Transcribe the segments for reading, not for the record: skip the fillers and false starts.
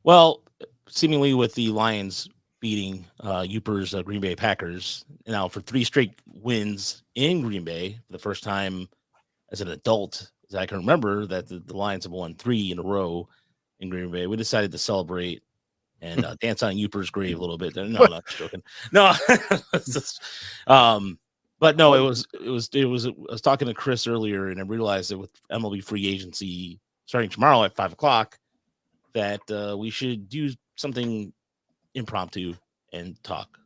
Well, seemingly with the Lions beating Uper's Green Bay Packers now for 3 straight wins in Green Bay, for the first time as an adult as I can remember that the Lions have won 3 in a row in Green Bay. We decided to celebrate and dance on Uper's grave a little bit. No, not just joking. No, but no, it was. I was talking to Chris earlier, and I realized that with MLB free agency starting tomorrow at 5:00, that we should do something impromptu and talk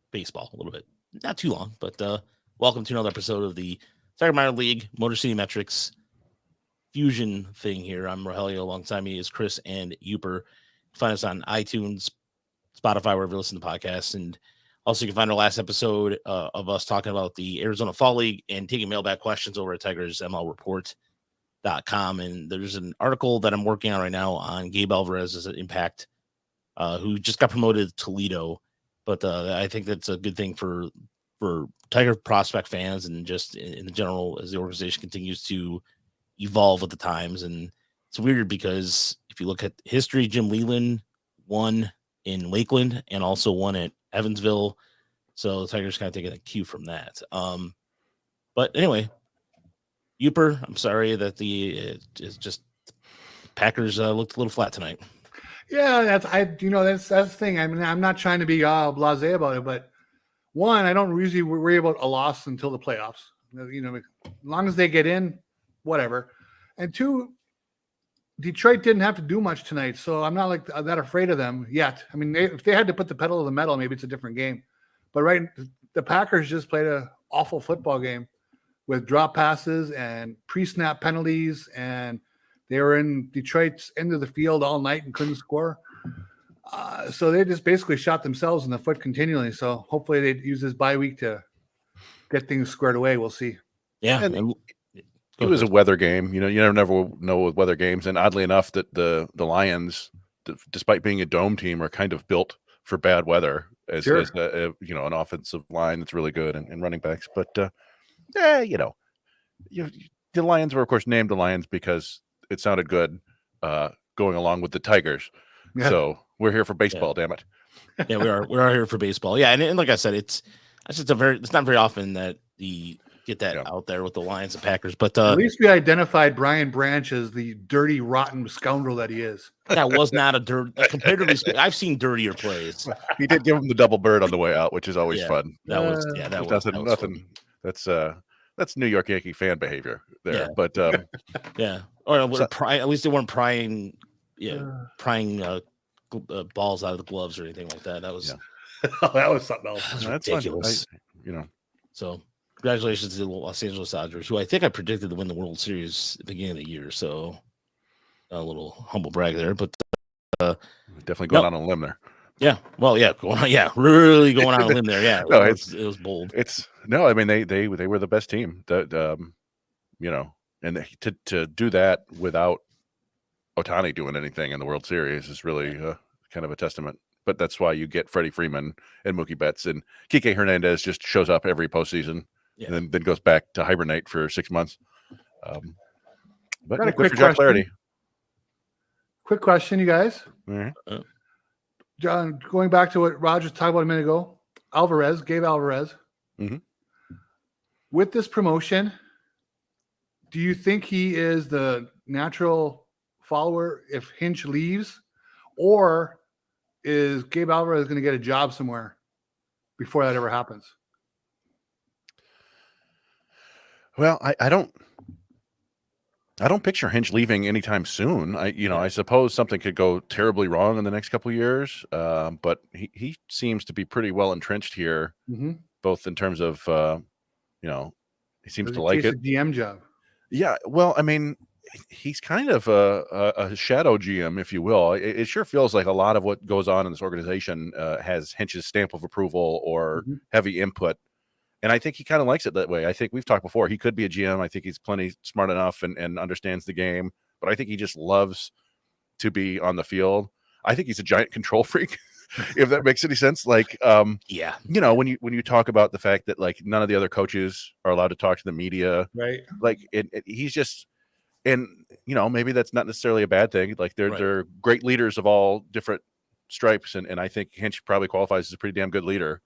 baseball a little bit. Not too long, but welcome to another episode of the Soccer Minor League Motor City Metrics fusion thing here. I'm Rogelio. Alongside me is Chris and Uper. Find us on iTunes, Spotify, wherever you listen to podcasts. And also you can find our last episode of us talking about the Arizona Fall League and taking mailbag questions over at TigersMLReport.com. And there's an article that I'm working on right now on Gabe Alvarez as an impact, who just got promoted to Toledo. But I think that's a good thing for Tiger prospect fans and just in the general as the organization continues to evolve with the times. And it's weird because if you look at history, Jim Leland won in Lakeland and also won at Evansville. So the Tigers kind of taking a cue from that. But anyway, Uper, I'm sorry that it's just Packers looked a little flat tonight. Yeah, that's the thing. I mean, I'm not trying to be blasé about it, but one, I don't usually worry about a loss until the playoffs. As long as they get in, whatever. And two, Detroit didn't have to do much tonight, so I'm not that afraid of them yet. I mean, if they had to put the pedal to the metal, maybe it's a different game. But the Packers just played an awful football game with drop passes and pre-snap penalties, and they were in Detroit's end of the field all night and couldn't score. So they just basically shot themselves in the foot continually. So hopefully they use this bye week to get things squared away. We'll see. Yeah. It was a weather game. You never know with weather games. And oddly enough, that the Lions, despite being a dome team, are kind of built for bad weather as an offensive line that's really good and running backs. But the Lions were, of course, named the Lions because it sounded good going along with the Tigers. Yeah. So we're here for baseball. Damn it. Yeah, we are here for baseball. Yeah, and like I said, it's not very often that the get that out there with the Lions and Packers, but at least we identified Brian Branch as the dirty, rotten scoundrel that he is. That was not a comparatively speaking. I've seen dirtier plays. He did give him the double bird on the way out, which is always fun. That was nothing. That's New York Yankee fan behavior there. Yeah. But or at least they weren't prying balls out of the gloves or anything like that. That was that was something else. That's ridiculous. So. Congratulations to the Los Angeles Dodgers, who I think I predicted to win the World Series at the beginning of the year. So a little humble brag there, but definitely going on a limb there. Yeah. Well, yeah. Really going on a limb there. Yeah. No, it was bold. I mean, they were the best team that, and to do that without Ohtani doing anything in the World Series is really kind of a testament. But that's why you get Freddie Freeman and Mookie Betts, and Kike Hernandez just shows up every postseason. Yeah. And then goes back to hibernate for 6 months. But got a quick question. Quick question, you guys. Mm-hmm. John, going back to what Roger talked about a minute ago, Gabe Alvarez. Mm-hmm. With this promotion, do you think he is the natural follower if Hinch leaves, or is Gabe Alvarez going to get a job somewhere before that ever happens? Well, I don't picture Hinch leaving anytime soon. I suppose something could go terribly wrong in the next couple of years. But he seems to be pretty well entrenched here, both in terms of, he seems to like it. A GM job. Yeah. Well, I mean, he's kind of a shadow GM, if you will. It sure feels like a lot of what goes on in this organization has Hinch's stamp of approval or heavy input. And I think he kind of likes it that way. I think we've talked before. He could be a GM. I think he's plenty smart enough and understands the game. But I think he just loves to be on the field. I think he's a giant control freak, if that makes any sense. Like, when you talk about the fact that like none of the other coaches are allowed to talk to the media, right? Like he's just and maybe that's not necessarily a bad thing. Like they're great leaders of all different stripes, and I think Hinch probably qualifies as a pretty damn good leader.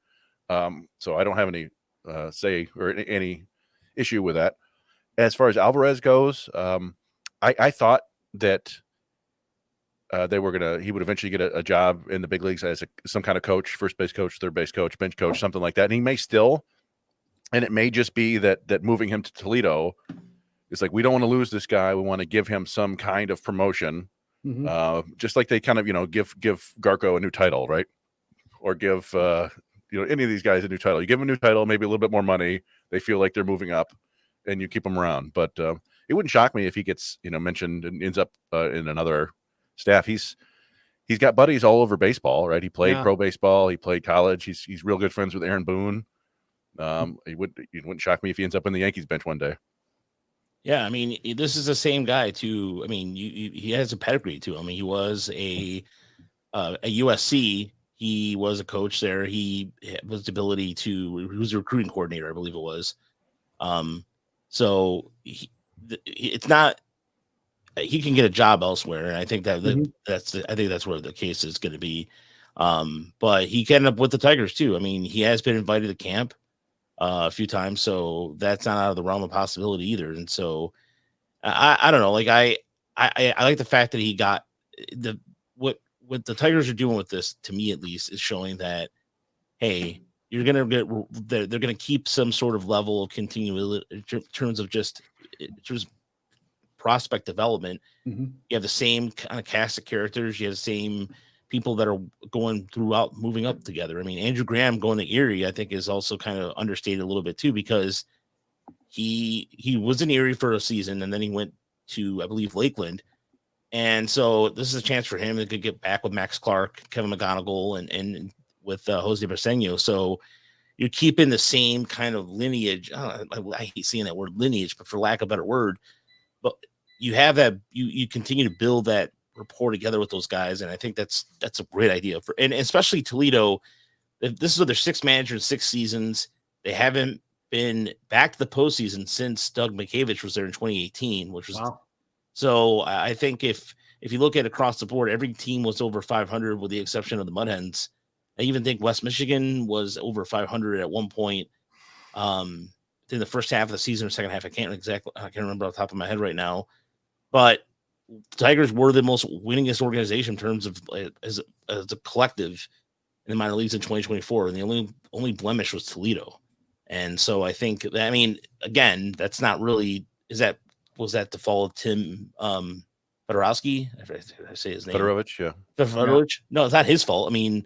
So I don't have any say or any issue with that. As far as Alvarez goes, I thought that he would eventually get a job in the big leagues as some kind of coach, first base coach, third base coach, bench coach, something like that. And he may still, and it may just be that moving him to Toledo is like, we don't want to lose this guy. We want to give him some kind of promotion. Just like they kind of, give Garco a new title, right? Or give, any of these guys a new title. You give them a new title, maybe a little bit more money. They feel like they're moving up, and you keep them around. But it wouldn't shock me if he gets, mentioned and ends up in another staff. He's got buddies all over baseball, right? He played pro baseball. He played college. He's real good friends with Aaron Boone. It wouldn't shock me if he ends up in the Yankees bench one day. Yeah, I mean, this is the same guy too. I mean, he has a pedigree too. I mean, he was a USC. He was a coach there. He was the ability to. He was a recruiting coordinator, I believe it was. So it's not. He can get a job elsewhere, and I think that's where the case is going to be. But he can end up with the Tigers too. I mean, he has been invited to camp a few times, so that's not out of the realm of possibility either. And so I don't know. Like I like the fact that he got what the Tigers are doing with this, to me at least, is showing that, hey, you're gonna they're gonna keep some sort of level of continuity in terms of prospect development. You have the same kind of cast of characters. You have the same people that are going throughout, moving up together. I mean, Andrew Graham going to Erie, I think, is also kind of understated a little bit too, because he was in Erie for a season and then he went to, I believe, Lakeland. And so this is a chance for him to get back with Max Clark, Kevin McGonigal, and with Jose Briseño. So you're keeping the same kind of lineage. I hate seeing that word lineage, but for lack of a better word, but you have that, you continue to build that rapport together with those guys. And I think that's a great idea and especially Toledo. This is their sixth manager in 6 seasons. They haven't been back to the postseason since Doug Mickavich was there in 2018, which was wow. So I think if you look at across the board, every team was over 500 with the exception of the Mud Hens. I even think West Michigan was over 500 at one point in the first half of the season or second half. I can't remember off the top of my head right now, but the Tigers were the most winningest organization in terms of as a collective in the minor leagues in 2024. And the only blemish was Toledo. And so I think that, I mean, again, that's not really, was that the fall of Tim Fedorowski? If I say his name. Fedorovich, yeah. Fedorovich? No, it's not his fault. I mean,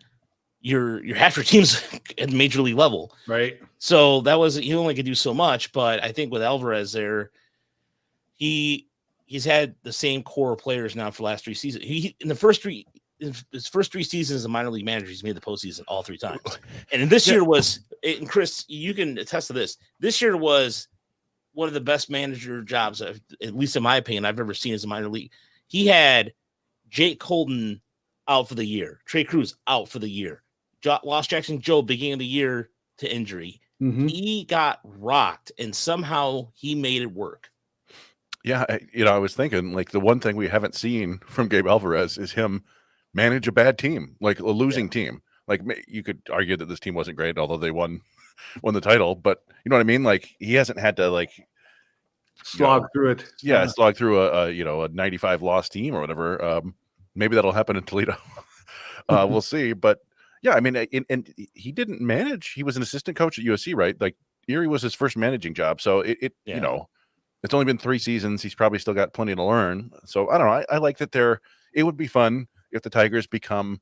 you're half your team's at major league level. Right. So he only could do so much, but I think with Alvarez there, he's had the same core of players now for the last 3 seasons. His first 3 seasons as a minor league manager, he's made the postseason all 3 times. And this year and Chris, you can attest to this. This year was one of the best manager jobs, at least in my opinion, I've ever seen as a minor league. He had Jake Colton out for the year, Trey Cruz out for the year, Lost Jackson Joe beginning of the year to injury. He got rocked, and somehow he made it work. Yeah, I was thinking, like, the one thing we haven't seen from Gabe Alvarez is him manage a bad team, like a losing team. Like, you could argue that this team wasn't great, although they won the title, but you know what I mean? Like, he hasn't had to slog through it. Yeah, slog through a 95 loss team or whatever. Maybe that'll happen in Toledo. We'll see. But yeah, I mean, and he didn't manage. He was an assistant coach at USC, right? Like, Erie was his first managing job. So it's only been 3 seasons. He's probably still got plenty to learn. So I don't know. I like that it would be fun if the Tigers become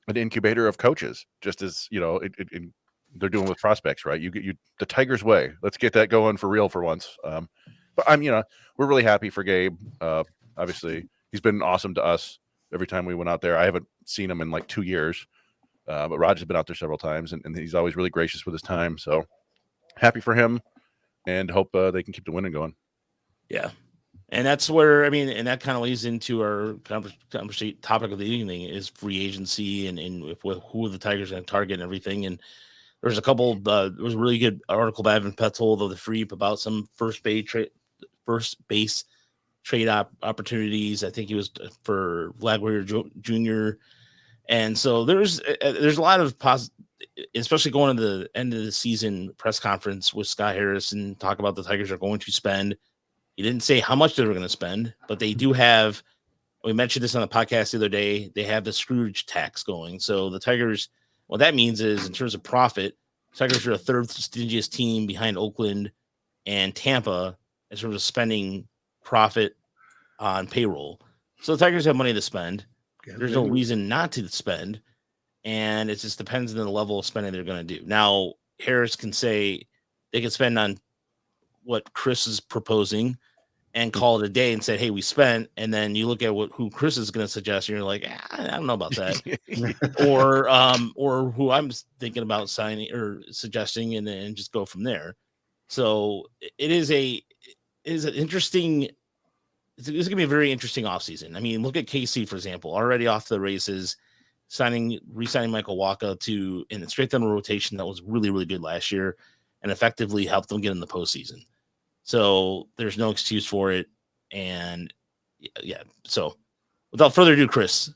an incubator of coaches, just as, they're doing with prospects, right? You get the Tigers way. Let's get that going for real for once. But we're really happy for Gabe. Obviously he's been awesome to us every time we went out there. I haven't seen him in like 2 years. But Roger's been out there several times and he's always really gracious with his time. So happy for him and hope they can keep the winning going. Yeah. And that's where, I mean, and that kind of leads into our conversation topic of the evening is free agency and who the Tigers are going to target and everything. And there's a couple, there was a really good article by Evan Petzold of the Freep about some first base trade opportunities. I think he was for Vlad Guerrero Jr. And so there's a lot of especially going to the end of the season press conference with Scott Harrison, talk about the Tigers are going to spend. He didn't say how much they were going to spend, but they do have. We mentioned this on the podcast the other day. They have the Scrooge tax going. So the Tigers, what that means is in terms of profit, Tigers are a third stingiest team behind Oakland and Tampa in terms of spending profit on payroll. So the Tigers have money to spend. There's no reason not to spend. And it just depends on the level of spending they're going to do. Now, Harris can say they can spend on what Chris is proposing and call it a day and say, hey, we spent. And then you look at who Chris is going to suggest, and you're like, I don't know about that. or who I'm thinking about signing or suggesting, and then just go from there. So it is an interesting. It's going to be a very interesting offseason. I mean, look at KC, for example, already off the races, re-signing Michael Wacha and straight down the rotation that was really, really good last year and effectively helped them get in the postseason. So there's no excuse for it. And yeah, so without further ado, Chris,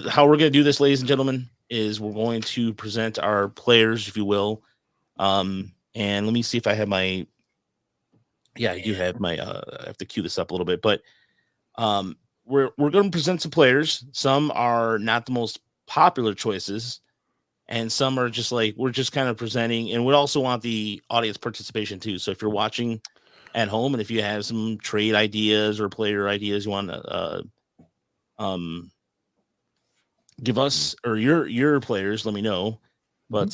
how we're going to do this, ladies and gentlemen, is we're going to present our players, if you will. And let me see if I have I do have I have to cue this up a little bit, but we're going to present some players. Some are not the most popular choices, and some are just like, we're just kind of presenting, and we also want the audience participation too. So if you're watching at home and if you have some trade ideas or player ideas you want to give us, or your players, let me know. But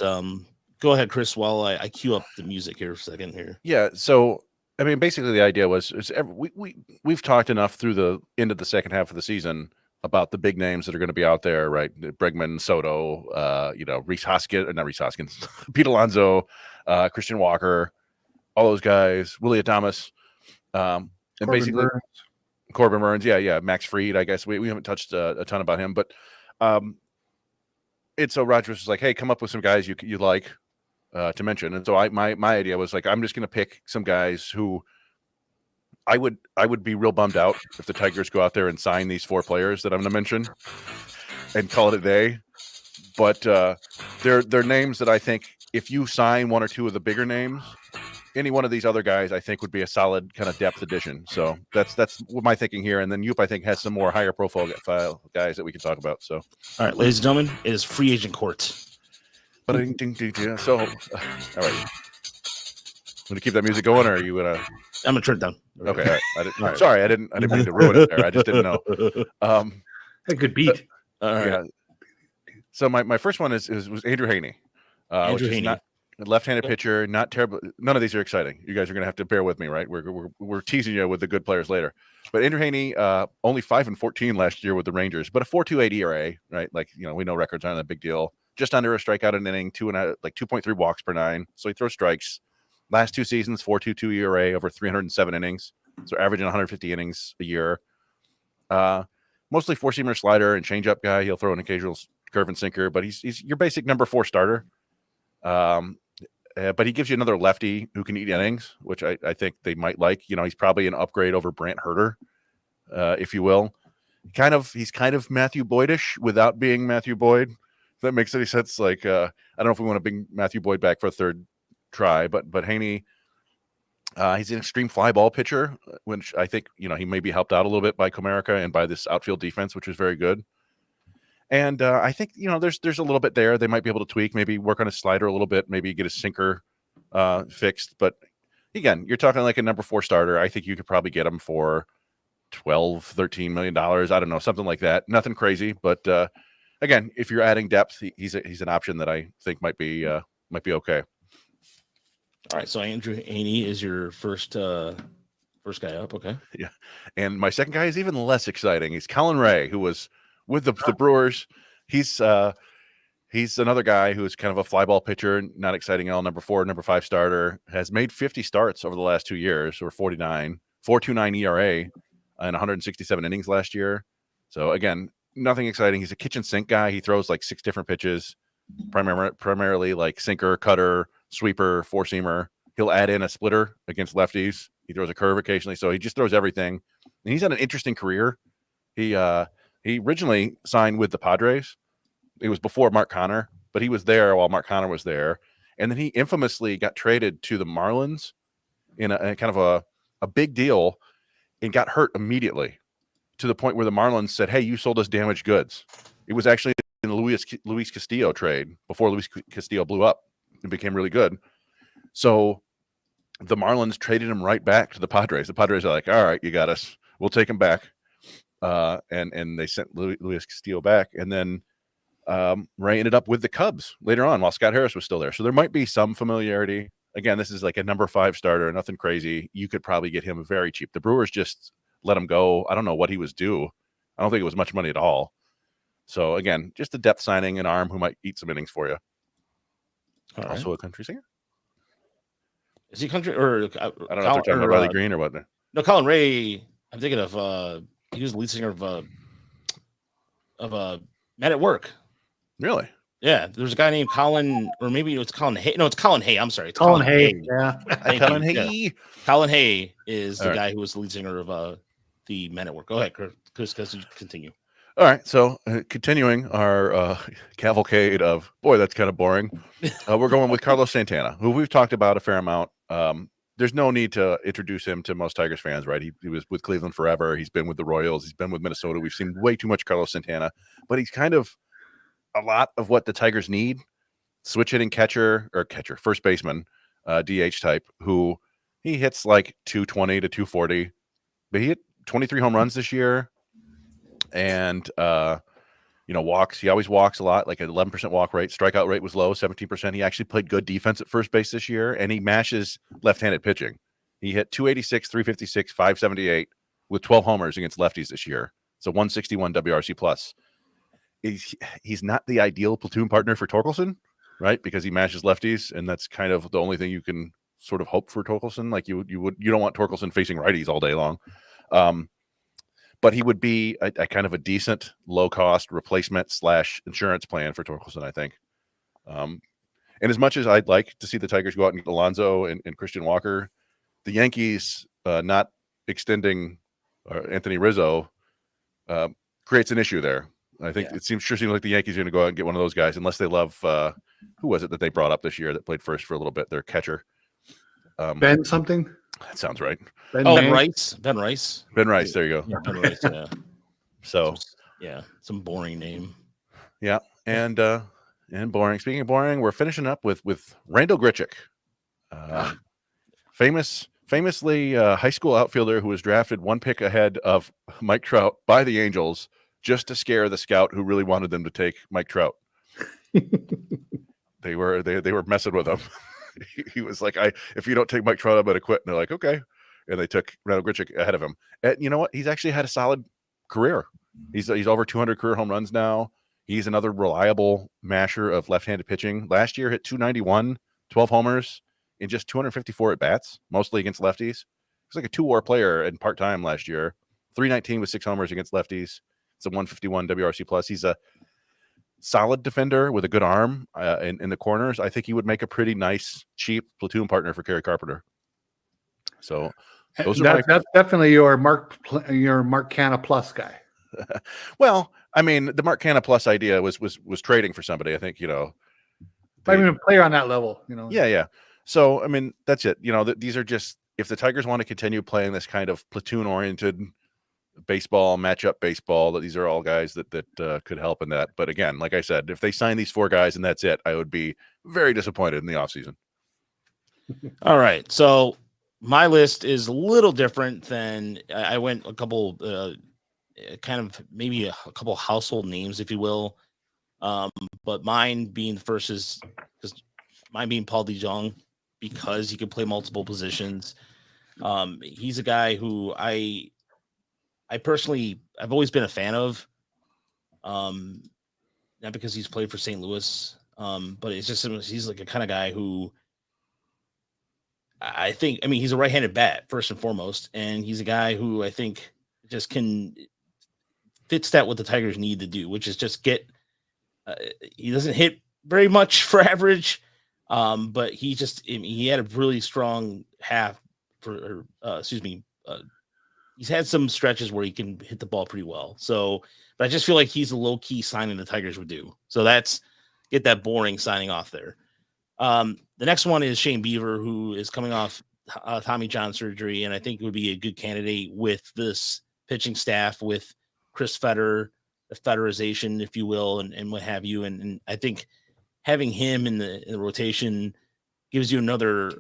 go ahead, Chris, while I cue up the music here for a second here. Yeah. So, I mean, basically the idea was we've talked enough through the end of the second half of the season about the big names that are going to be out there, right? Bregman, Soto, not Rhys Hoskins, Pete Alonso, Christian Walker, all those guys, Willie Adames, and Corbin basically Burns. Corbin Burns. Yeah. Max Fried, I guess we haven't touched a ton about him, but it's so Rogers was like, hey, come up with some guys you like to mention. And so my idea was like, I'm just going to pick some guys who I would be real bummed out if the Tigers go out there and sign these 4 players that I'm going to mention and call it a day. But they're names that I think if you sign 1 or 2 of the bigger names, any one of these other guys I think would be a solid kind of depth addition. So that's what my thinking here. And then Yoop, I think, has some more higher profile guys that we can talk about. So, all right, ladies and gentlemen, it is free agent court. So, all right. Want to keep that music going, or are you gonna? I'm gonna turn it down. Okay, all right. Sorry, I didn't mean to ruin it there. I just didn't know. A good beat. All right. Yeah. So my first one was Andrew Heaney, which is not a left-handed pitcher. Not terrible. None of these are exciting. You guys are gonna have to bear with me, right? We're teasing you with the good players later. But Andrew Heaney, only 5-14 last year with the Rangers, but a 4.28 ERA, right? Like, we know records aren't a big deal. Just under a strikeout an inning, 2.3 walks per 9. So he throws strikes. Last 2 seasons, 4.22 ERA over 307 innings. So averaging 150 innings a year. Mostly 4-seamer, slider, and changeup guy. He'll throw an occasional curve and sinker, but he's your basic number 4 starter. But he gives you another lefty who can eat innings, which I think they might like. He's probably an upgrade over Brant Herter, if you will. He's kind of Matthew Boyd-ish without being Matthew Boyd. If that makes any sense. Like, I don't know if we want to bring Matthew Boyd back for a third try, but Heaney, he's an extreme fly ball pitcher, which I think, he may be helped out a little bit by Comerica and by this outfield defense, which is very good. And I think, there's a little bit there. They might be able to tweak, maybe work on his slider a little bit, maybe get his sinker fixed. But again, you're talking like a number 4 starter. I think you could probably get him for $12-13 million. I don't know, something like that. Nothing crazy, but again, if you're adding depth, he's an option that I think might be okay. All right, so Andrew Heaney is your first guy up, okay? Yeah, and my second guy is even less exciting. He's Colin Ray, who was with the Brewers. He's another guy who is kind of a fly ball pitcher, not exciting at all. Number 4, number 5 starter, has made 50 starts over the last 2 years, or 4.29 ERA, and 167 innings last year. So again, nothing exciting. He's a kitchen sink guy. He throws like 6 different pitches, primarily like sinker, cutter, sweeper, 4-seamer. He'll add in a splitter against lefties. He throws a curve occasionally. So he just throws everything. And he's had an interesting career. He originally signed with the Padres. It was before Mark Connor, but he was there while Mark Connor was there. And then he infamously got traded to the Marlins in a kind of a big deal and got hurt immediately, to the point where the Marlins said, "Hey, you sold us damaged goods." It was actually in the Luis Castillo trade before Luis Castillo blew up and became really good. So the Marlins traded him right back to the Padres. The Padres are like, "All right, you got us. We'll take him back." And they sent Luis Castillo back. And then Ray ended up with the Cubs later on while Scott Harris was still there. So there might be some familiarity. Again, this is like a number 5 starter, nothing crazy. You could probably get him very cheap. The Brewers just let him go. I don't know what he was due. I don't think it was much money at all. So again, just a depth signing, an arm who might eat some innings for you. All right. Also a country singer. Is he country or I don't know if they're talking about Riley Green or what. No, Colin Ray. I'm thinking of he was the lead singer of Men at Work. Really? Yeah, there's a guy named Colin, or maybe it's Colin Hay. No, it's Colin Hay. I'm sorry, it's Colin Hay. Yeah. Colin you. Hay. Yeah. Colin Hay is the All right. guy who was the lead singer of the Men at Work. Go ahead, Chris. Continue. All right. So continuing our cavalcade of, boy, that's kind of boring. We're going with Carlos Santana, who we've talked about a fair amount. There's no need to introduce him to most Tigers fans, right? He was with Cleveland forever. He's been with the Royals. He's been with Minnesota. We've seen way too much Carlos Santana, but he's kind of a lot of what the Tigers need. Switch hitting first baseman, DH type, who he hits like 220 to 240, but he hit 23 home runs this year. And, walks. He always walks a lot, like an 11% walk rate. Strikeout rate was low, 17%. He actually played good defense at first base this year, and he mashes left-handed pitching. He hit 286, 356, 578 with 12 homers against lefties this year. So 161 WRC plus. He's not the ideal platoon partner for Torkelson, right? Because he mashes lefties, and that's kind of the only thing you can sort of hope for Torkelson. Like you don't want Torkelson facing righties all day long. But he would be a kind of a decent low-cost replacement / insurance plan for Torkelson, I think. And as much as I'd like to see the Tigers go out and get Alonso and Christian Walker, the Yankees not extending Anthony Rizzo creates an issue there. I think it seems like the Yankees are going to go out and get one of those guys, unless they love who was it that they brought up this year that played first for a little bit? Their catcher, Ben something. That sounds right. Ben Rice. Ben Rice. There you go. Yeah, Ben Rice. Yeah. So some boring name. Yeah, and boring. Speaking of boring, we're finishing up with Randall Grichuk, famously high school outfielder who was drafted 1 pick ahead of Mike Trout by the Angels, just to scare the scout who really wanted them to take Mike Trout. They were messing with him. He was like, if you don't take Mike Trout, I'm going to quit. And they're like, okay. And they took Randall Grichuk ahead of him. And you know what? He's actually had a solid career. He's over 200 career home runs now. He's another reliable masher of left-handed pitching. Last year hit 291, 12 homers in just 254 at-bats, mostly against lefties. He's like a 2-WAR player in part-time last year. 319 with 6 homers against lefties. It's a 151 WRC plus. He's a solid defender with a good arm in the corners. I think he would make a pretty nice, cheap platoon partner for Kerry Carpenter. So those are that's definitely your Mark Canna plus guy. Well, I mean, the Mark Canna plus idea was trading for somebody. I think I mean, a player on that level. Yeah. So I mean, that's it. These are just, if the Tigers want to continue playing this kind of platoon oriented baseball, matchup baseball, that these are all guys that could help in that. But again, like I said, if they sign these 4 guys and that's it, I would be very disappointed in the offseason. All right. So my list is a little different than I went a couple, kind of maybe a couple household names, if you will. But mine being the first is because mine being Paul DeJong, because he can play multiple positions. He's a guy who I personally, I've always been a fan of, not because he's played for St. Louis, but it's just, he's like a kind of guy who I think, he's a right-handed bat first and foremost. And he's a guy who I think just fits that what the Tigers need to do, which is just he doesn't hit very much for average. But he had a really strong he's had some stretches where he can hit the ball pretty well. So, but I just feel like he's a low key signing the Tigers would do. So that's get that boring signing off there. The next one is Shane Beaver, who is coming off Tommy John surgery, and I think would be a good candidate with this pitching staff, with Chris Fetter, the federization, if you will, and what have you. And I think having him in the rotation gives you another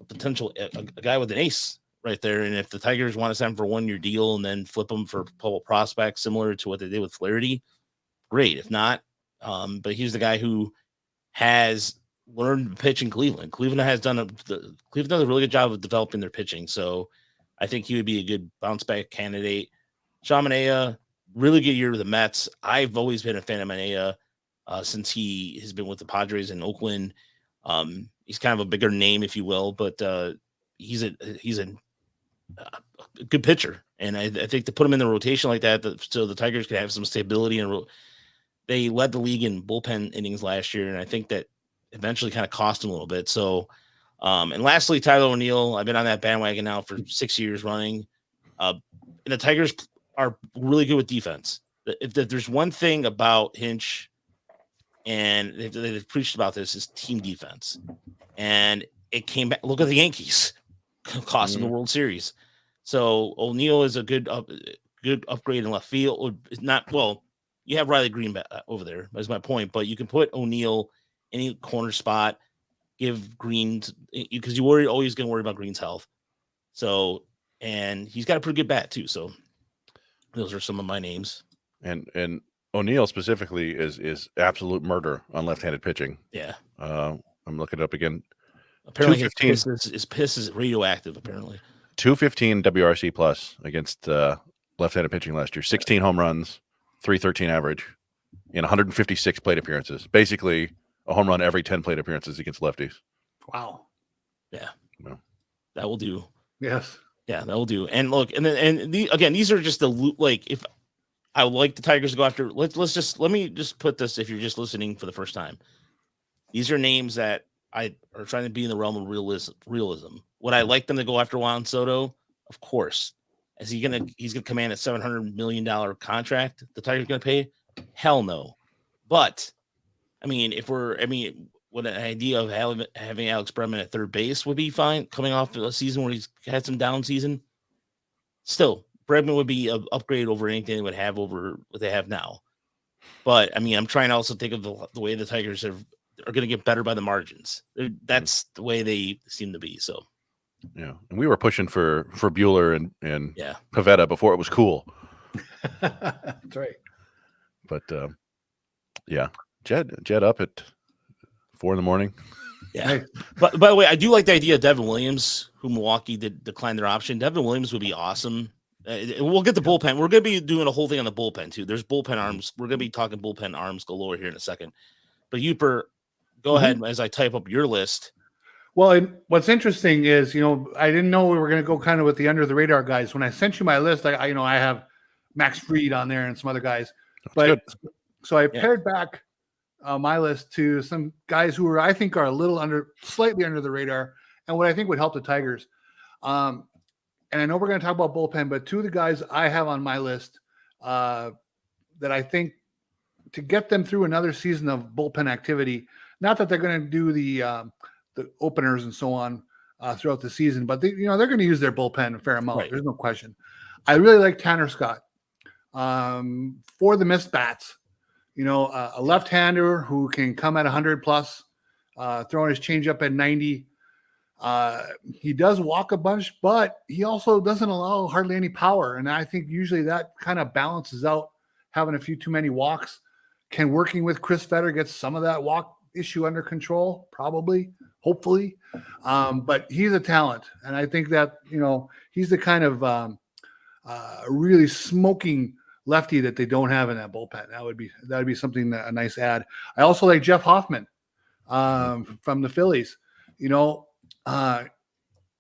potential a guy with an ace right there. And if the Tigers want to sign him for 1 year deal and then flip him for Purple prospects, similar to what they did with Flaherty, great. If not, but he's the guy who has learned to pitch in Cleveland. Cleveland has done a really good job of developing their pitching. So I think he would be a good bounce back candidate. Sean Manaea, really good year with the Mets. I've always been a fan of Manaea since he has been with the Padres in Oakland. He's kind of a bigger name, if you will, but he's a good pitcher. And I think to put him in the rotation like that, so the Tigers could have some stability, and they led the league in bullpen innings last year. And I think that eventually kind of cost him a little bit. So, and lastly, Tyler O'Neill. I've been on that bandwagon now for 6 years running. And the Tigers are really good with defense. If there's one thing about Hinch, and they've preached about this, is team defense. And it came back. Look at the Yankees, cost them the World Series. So O'Neill is a good upgrade in left field. Not well. You have Riley Green over there. That's my point. But you can put O'Neill any corner spot. Give Green, because you always going to worry about Green's health. So, and he's got a pretty good bat too. So those are some of my names. And O'Neill specifically is absolute murder on left-handed pitching. Yeah. I'm looking it up again. Apparently his piss is radioactive, apparently. 215 WRC plus against left-handed pitching last year. 16 home runs, 313 average in 156 plate appearances. Basically a home run every 10 plate appearances against lefties. Wow. Yeah. No. That will do. Yes. Yeah, that will do. And look, again, these are just if I would like the Tigers to go after. Let me just put this. If you're just listening for the first time, these are names that I are trying to be in the realm of realism. Would I like them to go after Juan Soto? Of course. He's gonna command a $700 million contract. The Tigers gonna pay? Hell no. But I mean, what an idea of having Alex Bregman at third base would be fine. Coming off a season where he's had some down season, still. Bregman would be an upgrade over anything they would have over what they have now. But, I mean, I'm trying to also think of the way the Tigers are going to get better by the margins. That's the way they seem to be. So, yeah. And we were pushing for Bueller and yeah. Pivetta before it was cool. That's right. But, yeah, Jed up at 4 a.m. Yeah. Hey. But by the way, I do like the idea of Devin Williams, who Milwaukee declined their option. Devin Williams would be awesome. We'll get the bullpen. We're going to be doing a whole thing on the bullpen too. There's bullpen arms. We're going to be talking bullpen arms galore here in a second. But Uper, go ahead as I type up your list. Well, what's interesting is, I didn't know we were going to go kind of with the under the radar guys. When I sent you my list, I have Max Fried on there and some other guys. But so I paired back my list to some guys who I think are slightly under the radar, and what I think would help the Tigers. And I know we're going to talk about bullpen, but two of the guys I have on my list that I think to get them through another season of bullpen activity, not that they're going to do the openers and so on throughout the season, but they're going to use their bullpen a fair amount. Right. There's no question. I really like Tanner Scott for the missed bats. A left-hander who can come at 100 plus, throwing his changeup at 90. He does walk a bunch, but he also doesn't allow hardly any power. And I think usually that kind of balances out having a few too many walks. Can working with Chris Fetter get some of that walk issue under control? Probably, hopefully. But he's a talent. And I think that, he's the kind of really smoking lefty that they don't have in that bullpen. That would be something, a nice add. I also like Jeff Hoffman from the Phillies.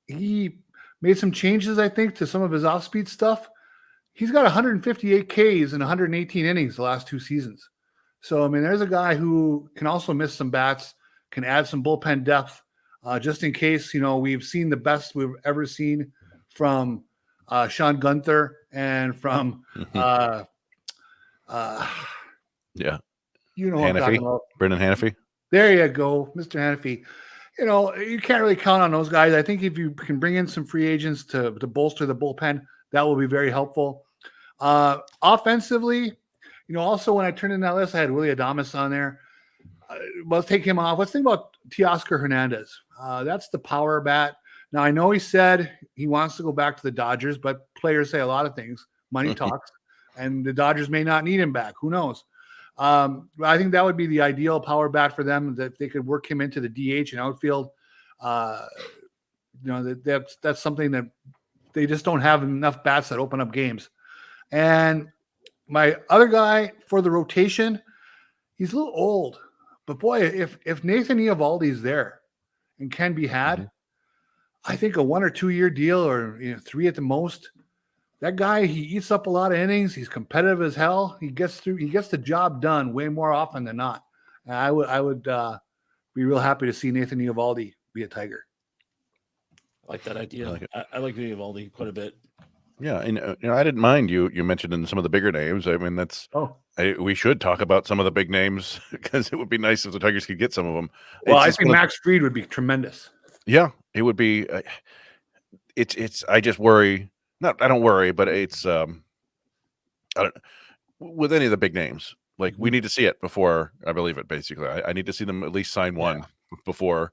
He made some changes, I think, to some of his off-speed stuff. He's got 158 Ks in 118 innings the last 2 seasons. So, I mean, there's a guy who can also miss some bats, can add some bullpen depth, just in case, we've seen the best we've ever seen from Sean Gunther, and from yeah, you know who I'm talking about. Brendan Hannafy. There you go, Mr. Hannafy. You know, you can't really count on those guys. I think if you can bring in some free agents to bolster the bullpen, that will be very helpful. Offensively, you know, also when I turned in that list, I had Willie Adames on there. Let's take him off. Let's think about Teoscar Hernandez. That's the power bat. Now, I know he said he wants to go back to the Dodgers, but players say a lot of things. Money talks, and the Dodgers may not need him back. Who knows? I think that would be the ideal power bat for them, that they could work him into the DH and outfield. You know, that's something that they just don't have enough bats that open up games. And my other guy for the rotation, he's a little old, but boy, if Nathan Eovaldi's there and can be had, I think a 1 or 2 year deal, or 3 at the most. That guy, he eats up a lot of innings. He's competitive as hell. He gets the job done way more often than not. And I would be real happy to see Nathan Eovaldi be a Tiger. I like that idea. I like Eovaldi quite a bit. Yeah, and I didn't mind you mentioned in some of the bigger names. I mean, we should talk about some of the big names, because it would be nice if the Tigers could get some of them. Well, I think Max Fried would be tremendous. Yeah, it would be. I just worry. I don't worry, but it's with any of the big names. Like, we need to see it before I believe it. Basically, I need to see them at least sign one before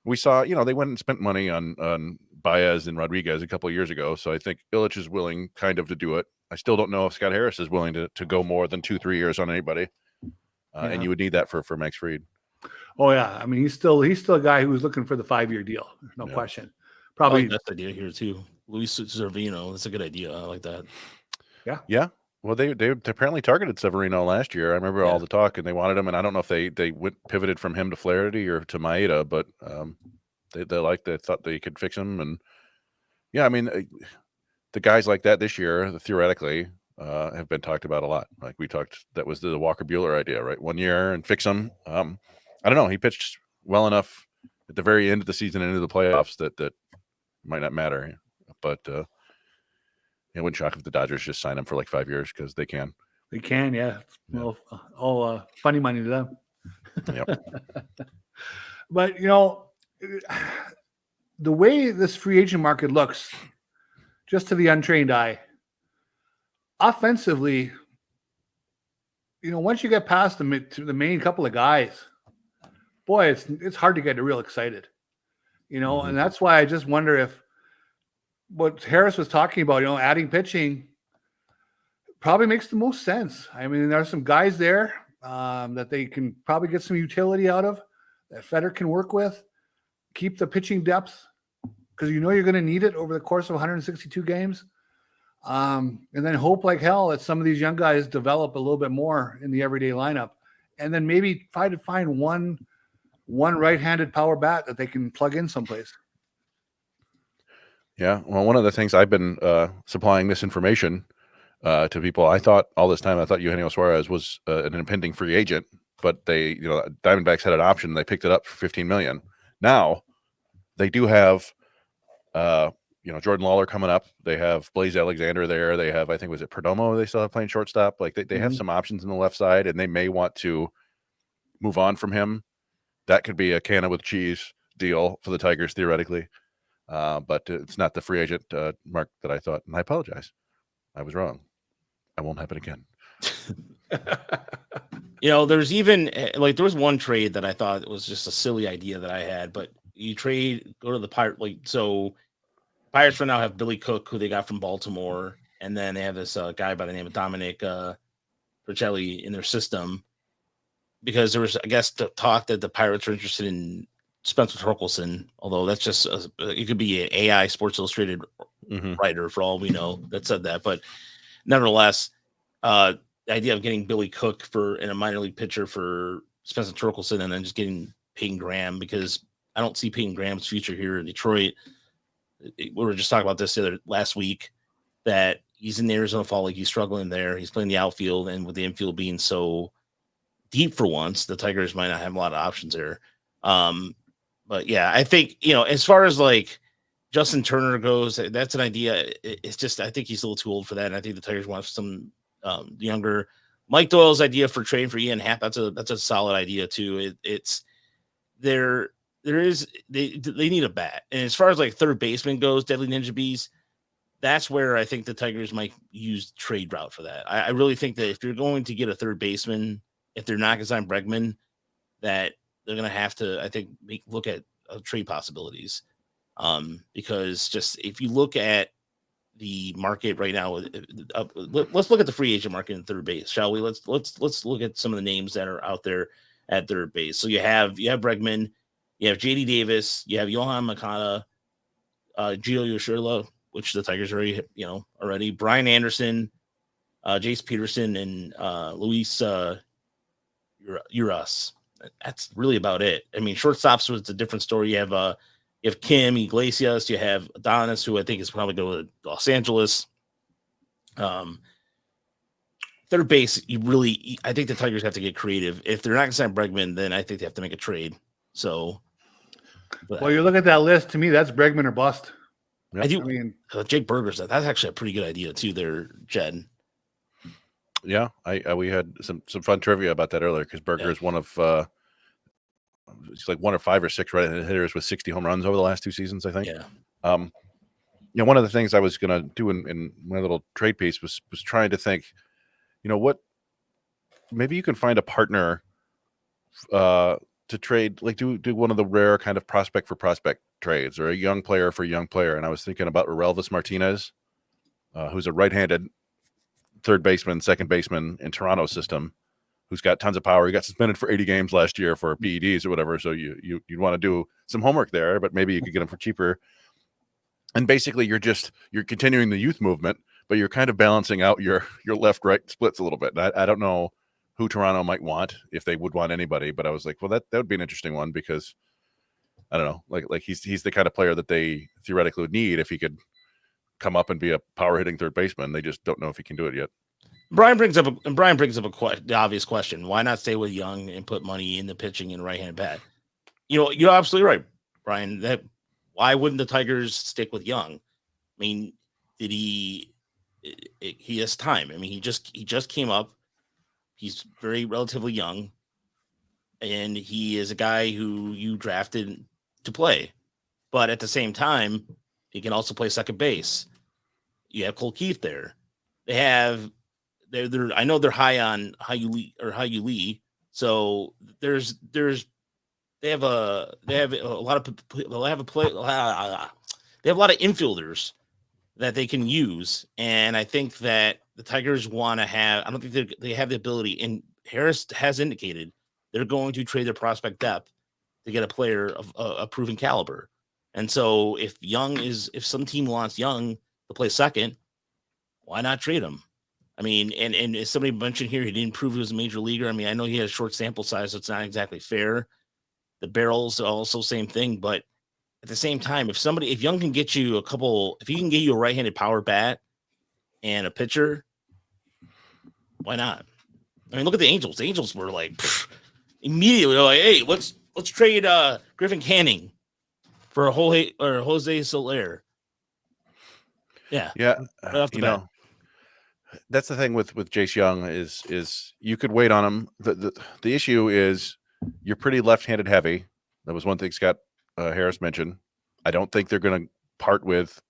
we saw. They went and spent money on Baez and Rodriguez a couple of years ago, so I think Illich is willing kind of to do it. I still don't know if Scott Harris is willing to go more than 2-3 years on anybody, and you would need that for Max Fried. Oh yeah, I mean he's still a guy who was looking for the 5-year deal, no question. Probably that's idea here too. Luis Severino, that's a good idea. I like that. Yeah. Well, they apparently targeted Severino last year. I remember all the talk, and they wanted him. And I don't know if they pivoted from him to Flaherty or to Maeda, but they thought they could fix him. And yeah, I mean, the guys like that this year, theoretically, have been talked about a lot. Like we talked, that was the Walker Buehler idea, right? 1 year and fix him. I don't know. He pitched well enough at the very end of the season and into the playoffs that might not matter. But it wouldn't shock if the Dodgers just sign him for like 5 years, because they can. They can, yeah. Well, all funny money to them. Yep. But the way this free agent market looks, just to the untrained eye, offensively, once you get past the main couple of guys, boy, it's hard to get real excited. And that's why I just wonder if what Harris was talking about, adding pitching probably makes the most sense. I mean, there are some guys there that they can probably get some utility out of, that Feder can work with, keep the pitching depth, because you're going to need it over the course of 162 games. And then hope like hell that some of these young guys develop a little bit more in the everyday lineup, and then maybe try to find one right-handed power bat that they can plug in someplace. Yeah, well, one of the things I've been supplying misinformation to people. I thought all this time, Eugenio Suarez was an impending free agent, but they, Diamondbacks had an option. They picked it up for $15 million. Now they do have, Jordan Lawler coming up. They have Blaze Alexander there. They have, I think, was it Perdomo? They still have playing shortstop. Like they have some options in the left side, and they may want to move on from him. That could be a canna with cheese deal for the Tigers theoretically. But it's not the free agent mark that I thought, and I apologize. I was wrong. That won't happen again. There's even there was one trade that I thought was just a silly idea that I had, but you go to the Pirate. So Pirates right now have Billy Cook, who they got from Baltimore, and then they have this guy by the name of Dominic Porcelli in their system, because there was, I guess, the talk that the Pirates are interested in Spencer Torkelson, although that's just it could be an AI Sports Illustrated writer for all we know that said that. But nevertheless, the idea of getting Billy Cook in a minor league pitcher for Spencer Torkelson, and then just getting Peyton Graham, because I don't see Peyton Graham's future here in Detroit. We were just talking about this last week, that he's in the Arizona Fall League. He's struggling there. He's playing the outfield, and with the infield being so deep for once, the Tigers might not have a lot of options there. But yeah, I think, as far as Justin Turner goes, that's an idea. It's just I think he's a little too old for that, and I think the Tigers want some younger. Mike Doyle's idea for trading for Ian Happ, that's a solid idea too. It's there is they need a bat, and as far as like third baseman goes, Deadly Ninja Bees, that's where I think the Tigers might use trade route for that. I really think that if you're going to get a third baseman, if they're not going to sign Bregman, that they're going to have to, I think, look at trade possibilities. Because just if you look at the market right now, let's look at the free agent market in third base, shall we? Let's look at some of the names that are out there at third base. So you have Bregman, you have JD Davis, you have Johan Makata, Gio Urshela, which the Tigers already, Brian Anderson, Jace Peterson, and Luis Uras. That's really about it. I mean, shortstops was a different story. You have Kim Iglesias, you have Adonis, who I think is probably going to Los Angeles. Third base, I think the Tigers have to get creative. If they're not going to sign Bregman, then I think they have to make a trade. So, well, you look at that list. To me, that's Bregman or bust. Yep. I mean, Jake Berger's that's actually a pretty good idea too. There, Jed. Yeah, we had some fun trivia about that earlier because Berger is one of it's like one of 5 or 6 right-handed hitters with 60 home runs over the last 2 seasons, I think. Yeah. One of the things I was going to do in my little trade piece was trying to think, what maybe you can find a partner to trade, like do one of the rare kind of prospect for prospect trades or a young player for a young player. And I was thinking about Orelvis Martinez, who's a right-handed third baseman, second baseman in Toronto's system, who's got tons of power. He got suspended for 80 games last year for PEDs or whatever. So you'd want to do some homework there, but maybe you could get him for cheaper. And basically you're continuing the youth movement, but you're kind of balancing out your left-right splits a little bit. And I don't know who Toronto might want, if they would want anybody, but I was like, well, that would be an interesting one because I don't know, like he's the kind of player that they theoretically would need if he could come up and be a power hitting third baseman. They just don't know if he can do it yet. Brian brings up the obvious question: why not stay with Young and put money in the pitching and right-handed bat? You're absolutely right, Brian. That why wouldn't the Tigers stick with Young? I mean, he has time. I mean, he just came up. He's very relatively young, and he is a guy who you drafted to play. But at the same time, he can also play second base. You have Cole Keith there. I know they're high on Hyu Lee. So they have a lot of infielders that they can use, and I think that the Tigers want to have. I don't think they have the ability, and Harris has indicated they're going to trade their prospect depth to get a player of a proven caliber. And so, if some team wants Young to play second, why not trade him? I mean, and as somebody mentioned here, he didn't prove he was a major leaguer. I mean, I know he has a short sample size, so it's not exactly fair. The barrels also same thing, but at the same time, if Young can get you if he can get you a right-handed power bat and a pitcher, why not? I mean, look at the Angels. The Angels were like immediately like, hey, let's trade Griffin Canning for Jose Soler. Yeah. Yeah. Right off the bat. That's the thing with Jace Young is you could wait on him. The issue is you're pretty left-handed heavy. That was one thing Scott Harris mentioned. I don't think they're going to part with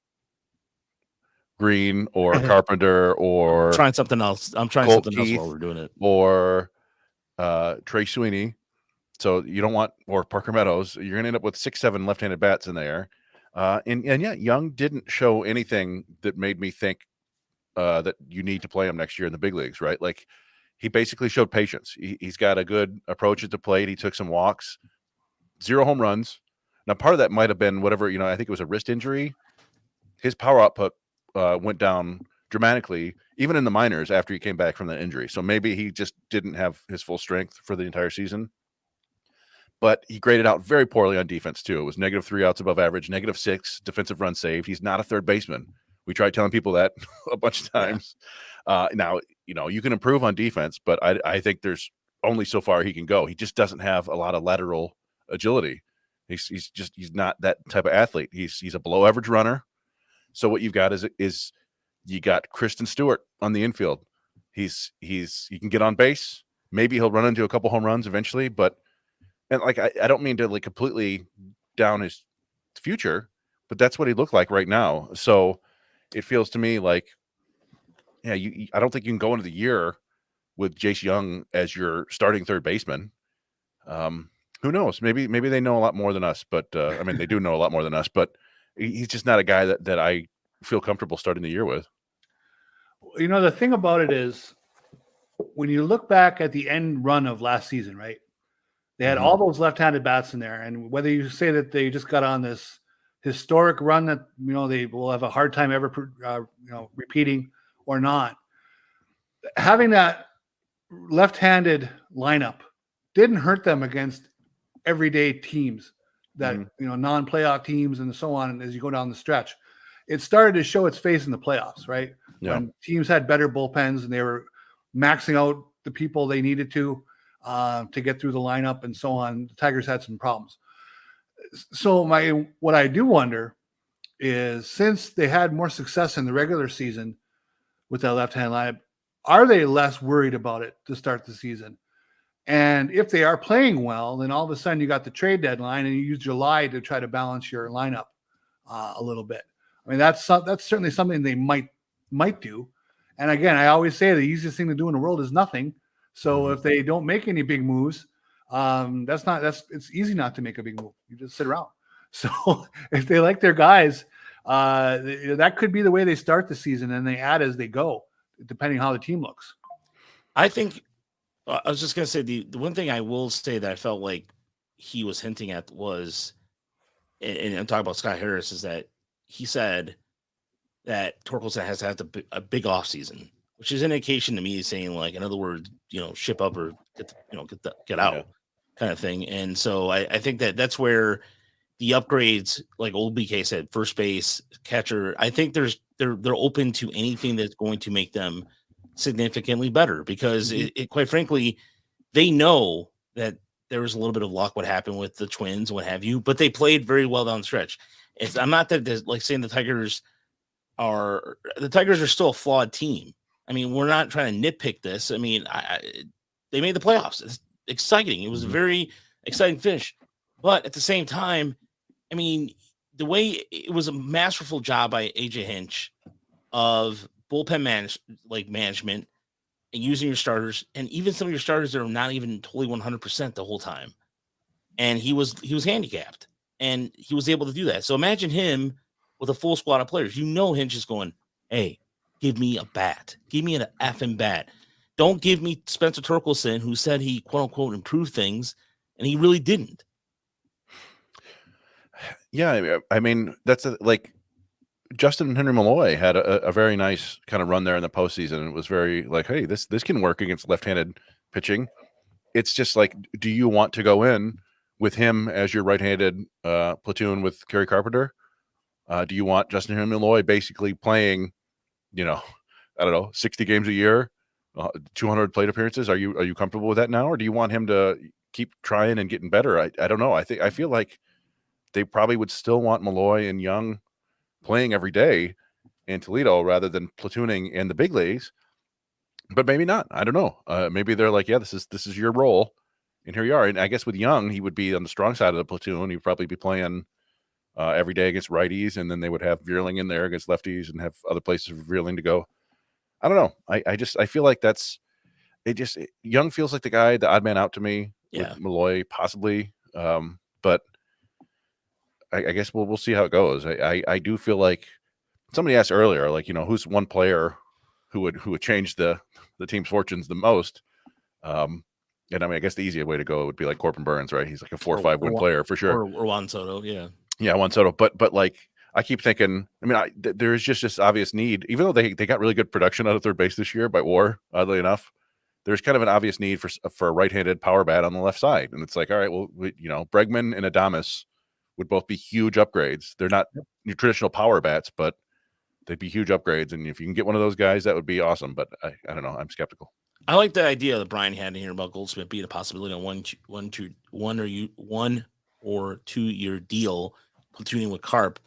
Green or Carpenter or trying something else. I'm trying Colt something Keith else while we're doing it. Or Trey Sweeney. So you don't want, or Parker Meadows. You're going to end up with 6-7 left-handed bats in there. And yeah, Young didn't show anything that made me think that you need to play him next year in the big leagues, right? Like he basically showed patience. He's got a good approach at the plate. He took some walks, 0 home runs. Now, part of that might have been whatever, I think it was a wrist injury. His power output went down dramatically, even in the minors after he came back from that injury. So maybe he just didn't have his full strength for the entire season. But he graded out very poorly on defense, too. It was -3 outs above average, -6 defensive runs saved. He's not a third baseman. We tried telling people that a bunch of times. Yeah. Now, you can improve on defense, but I think there's only so far he can go. He just doesn't have a lot of lateral agility. He's not that type of athlete. He's a below average runner. So what you've got is you got Kristen Stewart on the infield. He can get on base. Maybe he'll run into a couple home runs eventually, but and like I don't mean to like completely down his future, but that's what he looked like right now. So it feels to me like, yeah, I don't think you can go into the year with Jace Young as your starting third baseman. Who knows? Maybe they know a lot more than us, but I mean, they do know a lot more than us, but he's just not a guy that I feel comfortable starting the year with. You know, the thing about it is when you look back at the end run of last season, right? They had all those left-handed bats in there. And whether you say that they just got on this historic run that, you know, they will have a hard time ever, repeating or not, having that left-handed lineup didn't hurt them against everyday teams that, non-playoff teams and so on. As you go down the stretch, it started to show its face in the playoffs, right? Yeah. When teams had better bullpens and they were maxing out the people they needed to get through the lineup and so on. The Tigers had some problems. So what I do wonder is, since they had more success in the regular season with that left-hand lineup, are they less worried about it to start the season? And if they are playing well, then all of a sudden you got the trade deadline and you use July to try to balance your lineup a little bit. I mean, that's certainly something they might do. And again, I always say the easiest thing to do in the world is nothing. So if they don't make any big moves, it's easy not to make a big move. You just sit around. So if they like their guys, that could be the way they start the season, and they add as they go, depending how the team looks. I think I was just going to say the one thing I will say that I felt like he was hinting at was, and I'm talking about Scott Harris, is that he said that Torkelson has to have a big offseason, which is an indication to me saying, like, in other words, ship up or get out kind of thing. And so I think that's where the upgrades, like old BK said, first base, catcher, I think they're open to anything that's going to make them significantly better, because it quite frankly, they know that there was a little bit of luck what happened with the Twins, what have you, but they played very well down the stretch. I'm not that like saying the Tigers are still a flawed team. I mean, we're not trying to nitpick this. I mean, they made the playoffs. It's exciting. It was a very exciting finish. But at the same time, I mean, the way it was a masterful job by AJ Hinch of bullpen management and using your starters, and even some of your starters that are not even totally 100% the whole time. And he was handicapped, and he was able to do that. So imagine him with a full squad of players. Hinch is going, hey, give me a bat. Give me an effing bat. Don't give me Spencer Torkelson, who said he, quote unquote, improved things, and he really didn't. Yeah, I mean, that's like Justin Henry Malloy had a very nice kind of run there in the postseason. It was very like, hey, this can work against left-handed pitching. It's just like, do you want to go in with him as your right-handed platoon with Kerry Carpenter? Do you want Justin Henry Malloy basically playing, I don't know, 60 games a year, 200 plate appearances? Are you comfortable with that now, or do you want him to keep trying and getting better? I don't know. I feel like they probably would still want Malloy and Young playing every day in Toledo rather than platooning in the big leagues, but maybe not. I don't know. Maybe they're like, yeah, this is your role, and here you are. And I guess with Young, he would be on the strong side of the platoon. He'd probably be playing every day against righties, and then they would have Vierling in there against lefties and have other places for Vierling to go. I don't know. I feel like Young feels like the odd man out to me. Yeah. With Malloy possibly, but I guess we'll see how it goes. I do feel like somebody asked earlier, like, who's one player who would change the team's fortunes the most. And I mean, I guess the easier way to go would be like Corbin Burns, right? He's like a 4 or 5 win player for sure. Or Juan Soto, yeah. Yeah, Juan Soto. But like, I keep thinking, I mean, there is just this obvious need, even though they got really good production out of third base this year by WAR, oddly enough. There's kind of an obvious need for a right-handed power bat on the left side. And it's like, all right, well, Bregman and Adames would both be huge upgrades. They're not your traditional power bats, but they'd be huge upgrades. And if you can get one of those guys, that would be awesome. But I don't know. I'm skeptical. I like the idea that Brian had in here about Goldschmidt being a possibility on one or 2-year deal, platooning with Carp.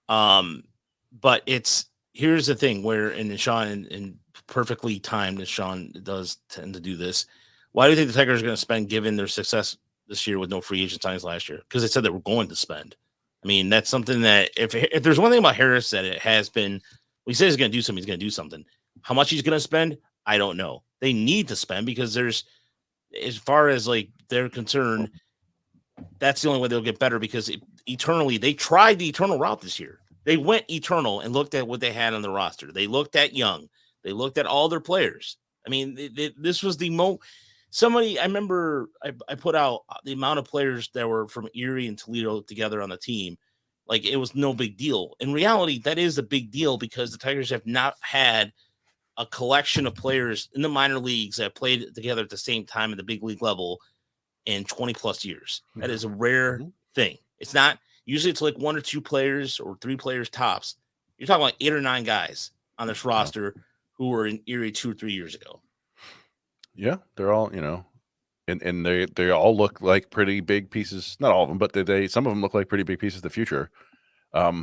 But here's the thing where, and Sean, and perfectly timed, as Sean does tend to do this. Why do you think the Tigers are going to spend, given their success this year with no free agent signings last year? Because they said they were going to spend. I mean, that's something that if there's one thing about Harris that it has been, when he says he's going to do something, he's going to do something. How much he's going to spend, I don't know. They need to spend because there's, as far as like they're concerned, that's the only way they'll get better, because eternally, they tried the eternal route this year. They went eternal and looked at what they had on the roster. They looked at Young. They looked at all their players. I mean, this was the somebody, I remember I put out the amount of players that were from Erie and Toledo together on the team. Like, it was no big deal. In reality, that is a big deal, because the Tigers have not had a collection of players in the minor leagues that played together at the same time at the big league level in 20 plus years. That is a rare thing. It's not, usually it's like 1 or 2 players or 3 players tops. You're talking like 8 or 9 guys on this roster who were in Erie 2 or 3 years ago. Yeah, they're all, and they all look like pretty big pieces. Not all of them, but some of them look like pretty big pieces of the future. I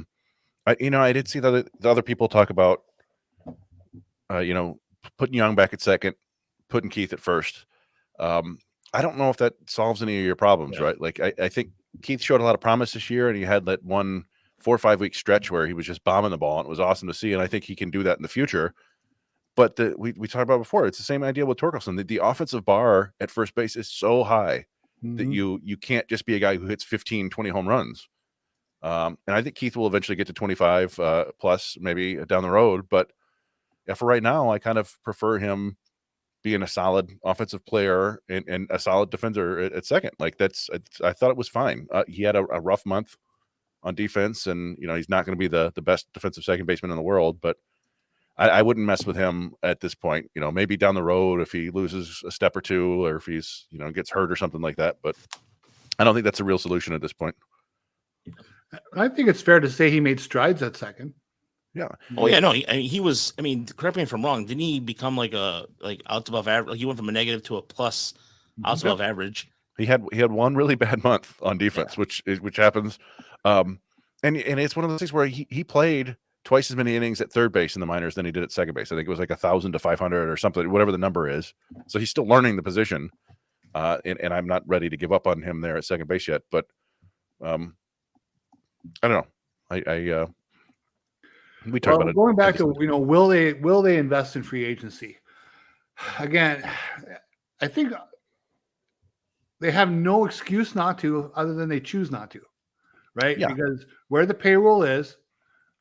did see the other people talk about, putting Young back at second, putting Keith at first. I don't know if that solves any of your problems, right? Like, I think Keith showed a lot of promise this year, and he had that 1 4 or 5 week stretch where he was just bombing the ball, and it was awesome to see. And I think he can do that in the future. But we talked about before, it's the same idea with Torkelson. The offensive bar at first base is so high that you can't just be a guy who hits 15, 20 home runs. And I think Keith will eventually get to 25 plus maybe down the road. But for right now, I kind of prefer him being a solid offensive player and a solid defender at second. Like, I thought it was fine. He had a rough month on defense, and he's not going to be the best defensive second baseman in the world, but I wouldn't mess with him at this point. Maybe down the road if he loses a step or two, or if he's gets hurt or something like that. But I don't think that's a real solution at this point. I think it's fair to say he made strides at second. Yeah. Oh yeah, no. He was. I mean, correct me if I'm wrong. Didn't he become like outs above average? Like, he went from a negative to a plus, outs above average. He had one really bad month on defense, which happens. And it's one of those things where he played twice as many innings at third base in the minors than he did at second base. I think it was like 1,000 to 500 or something, whatever the number is. So he's still learning the position. And I'm not ready to give up on him there at second base yet. But I don't know. We talked about it. Going back to, will they invest in free agency? Again, I think they have no excuse not to, other than they choose not to, right? Yeah. Because where the payroll is,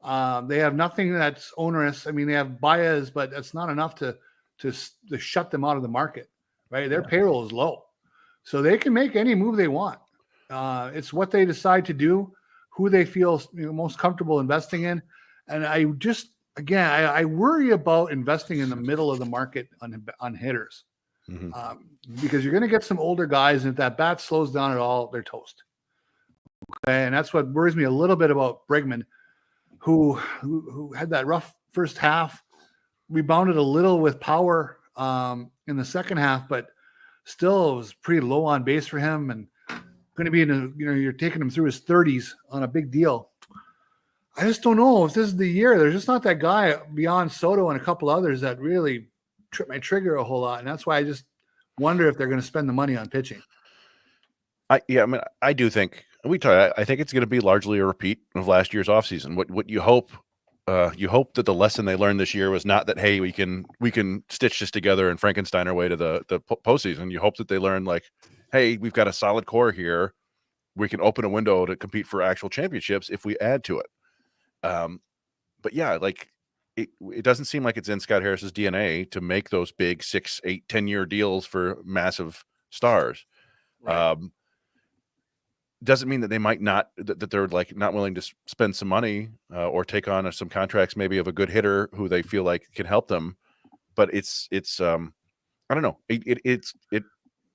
they have nothing that's onerous. I mean, they have Baez, but that's not enough to shut them out of the market, right? Their payroll is low, so they can make any move they want. It's what they decide to do, who they feel most comfortable investing in. And I worry about investing in the middle of the market on hitters, because you're going to get some older guys, and if that bat slows down at all, they're toast. Okay? And that's what worries me a little bit about Bregman, who had that rough first half, rebounded a little with power in the second half, but still it was pretty low on base for him, and going to be you're taking him through his 30s on a big deal. I just don't know if this is the year. There's just not that guy beyond Soto and a couple others that really trip my trigger a whole lot. And that's why I just wonder if they're going to spend the money on pitching. I do think I think it's going to be largely a repeat of last year's offseason. What you hope that the lesson they learned this year was not that, hey, we can stitch this together and Frankenstein our way to the postseason. You hope that they learn, like, hey, we've got a solid core here. We can open a window to compete for actual championships if we add to it. But yeah, like, it doesn't seem like it's in Scott Harris's DNA to make those big 6, 8, 10-year deals for massive stars. Right. Doesn't mean that they might not, that they're like not willing to spend some money or take on some contracts, maybe of a good hitter who they feel like can help them. But it's I don't know. It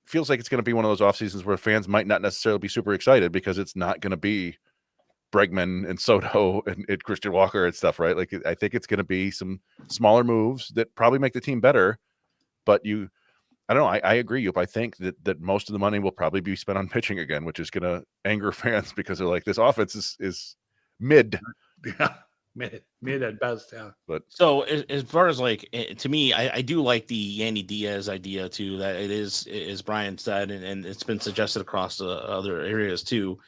feels like it's going to be one of those off seasons where fans might not necessarily be super excited, because it's not going to be Bregman and Soto and Christian Walker and stuff, right? Like, I think it's going to be some smaller moves that probably make the team better, but I don't know. I agree, Yoop. I think that most of the money will probably be spent on pitching again, which is going to anger fans because they're like, this offense is mid. Yeah, mid at best. Yeah. But so as far as like to me, I do like the Yandy Diaz idea too. That it is, as Brian said, and it's been suggested across the other areas too.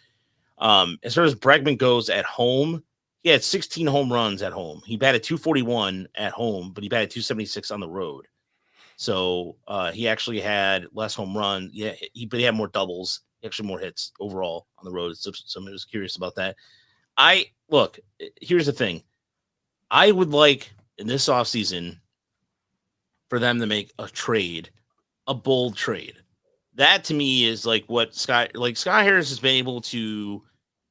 As far as Bregman goes at home, he had 16 home runs at home. He batted 241 at home, but he batted 276 on the road. So he actually had less home run. Yeah, but he had more doubles, actually more hits overall on the road. So I'm just curious about that. Here's the thing. I would like in this offseason for them to make a trade, a bold trade. That to me is like what Scott Harris has been able to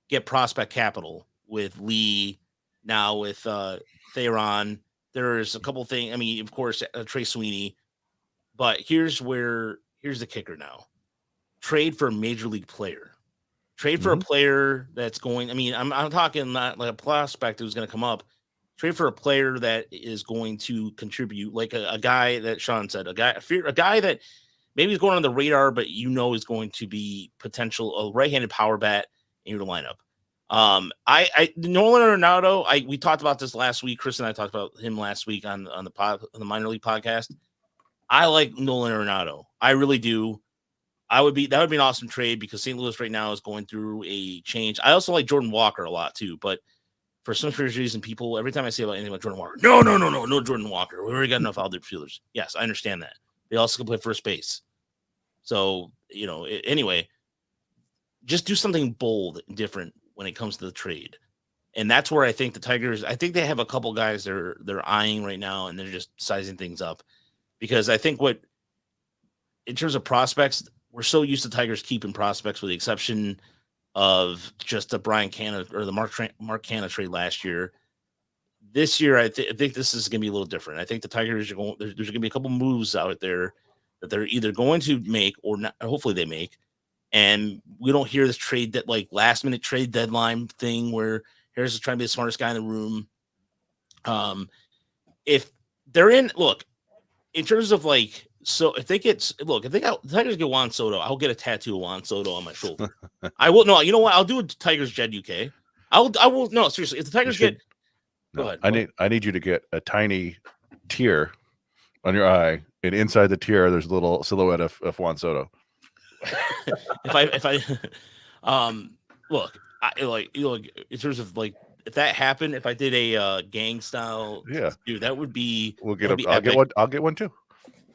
get prospect capital with Lee, now with Theron. There's a couple things. I mean, of course, Trey Sweeney. But here's the kicker now. Trade for a major league player. Trade for a player that's going. I mean, I'm talking not like a prospect who's going to come up. Trade for a player that is going to contribute, like a guy that Sean said, a guy that maybe is going on the radar, but is going to be potential a right-handed power bat in your lineup. Nolan Arenado. We talked about this last week. Chris and I talked about him last week on the minor league podcast. I like Nolan Arenado. I really do. That would be an awesome trade because St. Louis right now is going through a change. I also like Jordan Walker a lot too, but for some reason, people every time I say about anything about Jordan Walker, no Jordan Walker. We already got enough outfielders. Yes, I understand that. They also can play first base. So anyway, just do something bold and different when it comes to the trade. And that's where I think the Tigers. I think they have a couple guys they're eyeing right now, and they're just sizing things up. Because I think in terms of prospects, we're so used to Tigers keeping prospects with the exception of just the Brian Canna or the Mark Canna trade last year. This year, I think this is going to be a little different. I think the Tigers there's going to be a couple moves out there that they're either going to make or not, or hopefully they make. And we don't hear this trade that like last minute trade deadline thing where Harris is trying to be the smartest guy in the room. If they're in terms of like, so if the Tigers get Juan Soto, I'll get a tattoo of Juan Soto on my shoulder. I will. No, you know what? I'll do a Tigers Jed UK. I will. No, seriously. If the Tigers get, go ahead. I need you to get a tiny tear on your eye, and inside the tear, there's a little silhouette of Juan Soto. if in terms of like, if that happened, if I did a gang style, dude, that would be. I'll get one too.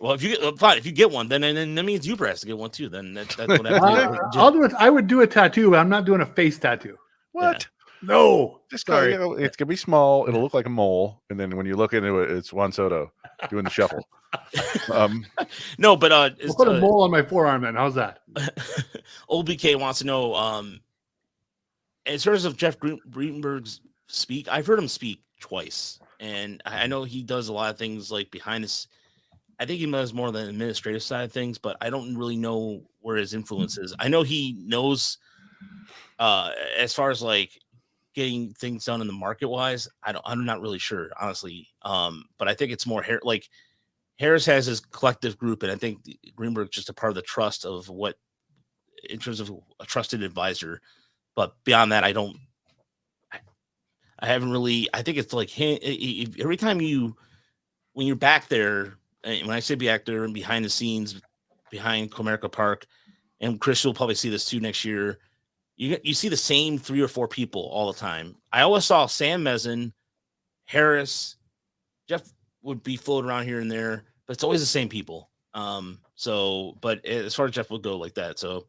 Well, if you get one, then that means you has to get one too. Then that's what I'll do it. I would do a tattoo, but I'm not doing a face tattoo. What? Yeah. No, it's gonna be small. It'll look like a mole, and then when you look into it, it's Juan Soto doing the shuffle. No, but I'll put a mole on my forearm. Then how's that? Old BK wants to know. In terms of Jeff Greenberg's speak, I've heard him speak twice, and I know he does a lot of things like behind us. I think he does more than the administrative side of things, but I don't really know where his influence is. I know he knows as far as like getting things done in the market wise. I'm not really sure, honestly. But I think it's more like Harris has his collective group, and I think Greenberg's just a part of the trust of what, in terms of a trusted advisor. But beyond that, I haven't really. I think it's like every time when you're back there. When I say back there and behind the scenes, behind Comerica Park, and Chris will probably see this too next year, you see the same 3 or 4 people all the time. I always saw Sam Mezen, Harris, Jeff would be floating around here and there, but it's always the same people. But as far as Jeff would go like that. So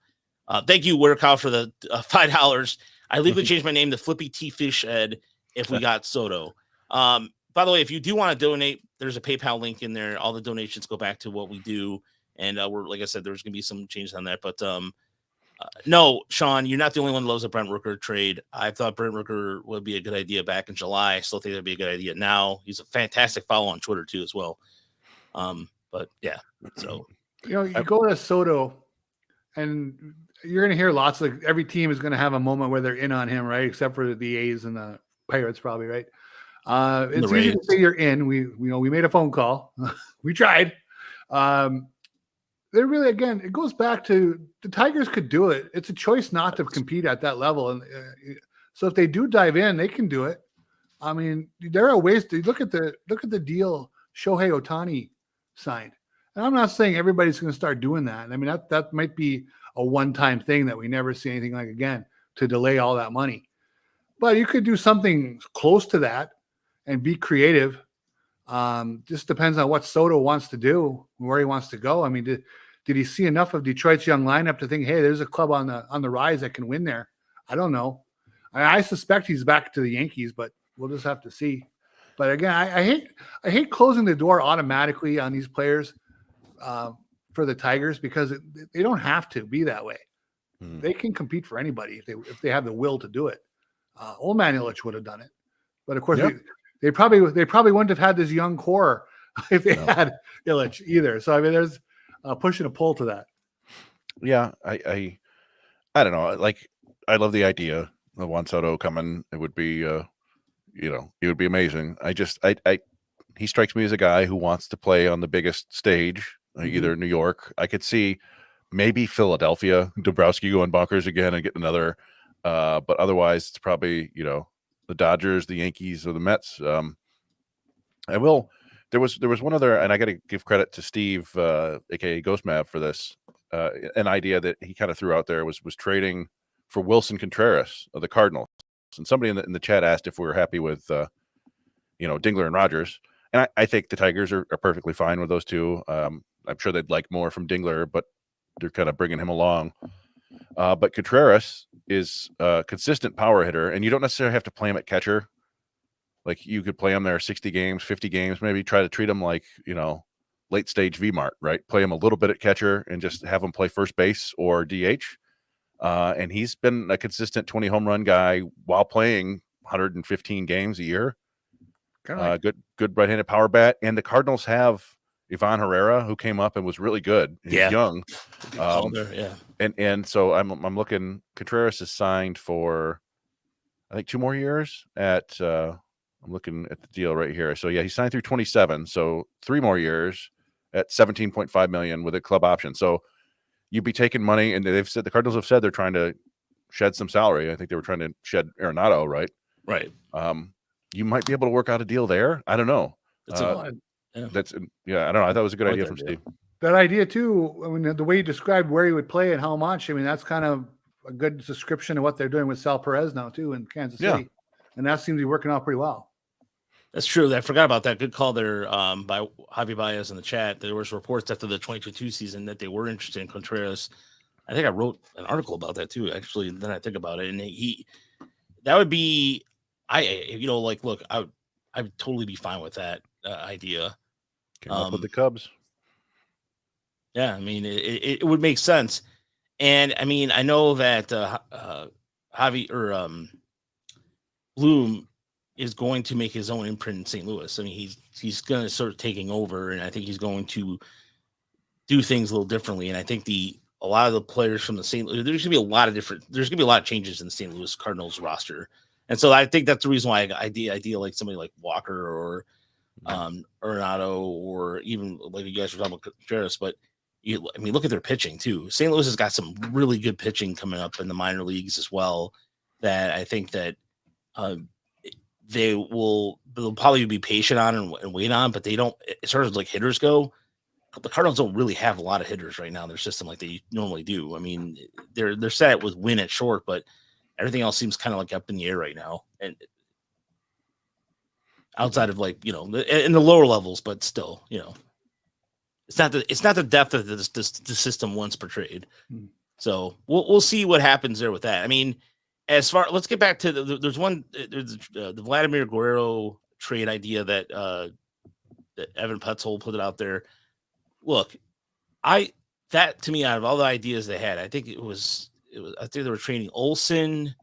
thank you, Werkow, for the $5. I legally changed my name to Flippy T Fish Ed if we got Soto. By the way, if you do want to donate, there's a PayPal link in there. All the donations go back to what we do. And we're, like I said, there's going to be some changes on that. But no, Sean, you're not the only one that loves a Brent Rooker trade. I thought Brent Rooker would be a good idea back in July. I still think that'd be a good idea now. He's a fantastic follow on Twitter too, as well. But yeah, so. You go to Soto and you're going to hear lots of, every team is going to have a moment where they're in on him, right? Except for the A's and the Pirates probably, right? It's easy to say you're in. We made a phone call. We tried. they're really, again, it goes back to the Tigers could do it. It's a choice not to compete at that level. And so if they do dive in, they can do it. I mean, there are ways to look at the deal Shohei Ohtani signed. And I'm not saying everybody's going to start doing that. I mean, that might be a one-time thing that we never see anything like again to delay all that money. But you could do something close to that and be creative. Just depends on what Soto wants to do, where he wants to go. I mean, did he see enough of Detroit's young lineup to think, hey, there's a club on the rise that can win there? I don't know. I suspect he's back to the Yankees, but we'll just have to see. But again, I hate closing the door automatically on these players for the Tigers because they don't have to be that way. They can compete for anybody if they have the will to do it. Old man Illich would have done it, but of course they probably wouldn't have had this young core if they had Illich either. So I mean, there's push and a pull to that. Yeah, I don't know. Like, I love the idea of Juan Soto coming. It would be, it would be amazing. He strikes me as a guy who wants to play on the biggest stage, either New York. I could see maybe Philadelphia, Dombrowski going bonkers again and getting another. But otherwise, it's probably the Dodgers, the Yankees, or the Mets. I will. There was one other, and I got to give credit to Steve, aka Ghostmav, for this. An idea that he kind of threw out there was trading for Wilson Contreras of the Cardinals. And somebody in the chat asked if we were happy with Dingler and Rogers. And I think the Tigers are perfectly fine with those two. I'm sure they'd like more from Dingler, but they're kind of bringing him along. But Contreras is a consistent power hitter, and you don't necessarily have to play him at catcher. Like, you could play him there 60 games, 50 games, maybe try to treat him like, late stage V-Mart, right? Play him a little bit at catcher and just have him play first base or DH. And he's been a consistent 20 home run guy while playing 115 games a year. Good right-handed power bat. And the Cardinals have Ivan Herrera, who came up and was really good. He's young. And so I'm looking. Contreras is signed for, I think, 2 more years at. I'm looking at the deal right here. So yeah, he signed through 27. So 3 more years at $17.5 million with a club option. So you'd be taking money, and the Cardinals have said they're trying to shed some salary. I think they were trying to shed Arenado, right? Right. You might be able to work out a deal there. I don't know. I don't know. I thought it was a good idea from Steve. That idea too. I mean, the way you described where he would play and how much. I mean, that's kind of a good description of what they're doing with Sal Perez now too in Kansas City, and that seems to be working out pretty well. That's true. I forgot about that. Good call there by Javi Baez in the chat. There was reports after the 2022 season that they were interested in Contreras. I think I wrote an article about that too, actually. Then I think about it, and that would be, look, I would totally be fine with that idea. Came up with the Cubs. Yeah, I mean, it would make sense, and I mean, I know that Javi or Bloom is going to make his own imprint in St. Louis. I mean, he's going to start taking over, and I think he's going to do things a little differently. And I think a lot of the players from the St. Louis, there's going to be a lot of changes in the St. Louis Cardinals roster, and so I think that's the reason why idea like somebody like Walker or Arenado, or even like you guys were talking about Contreras, but look at their pitching too. St. Louis has got some really good pitching coming up in the minor leagues as well. That I think that they'll probably be patient on and wait on, but they don't. As far as like hitters go, the Cardinals don't really have a lot of hitters right now in their system like they normally do. I mean, they're set with Win at short, but everything else seems kind of like up in the air right now, and outside of like in the lower levels, but still, it's not the depth that the system once portrayed. So we'll see what happens there with that. I mean, let's get back to there's the Vladimir Guerrero trade idea that Evan Petzold put it out there. Look, that to me, out of all the ideas they had, I think I think they were trading Olsen.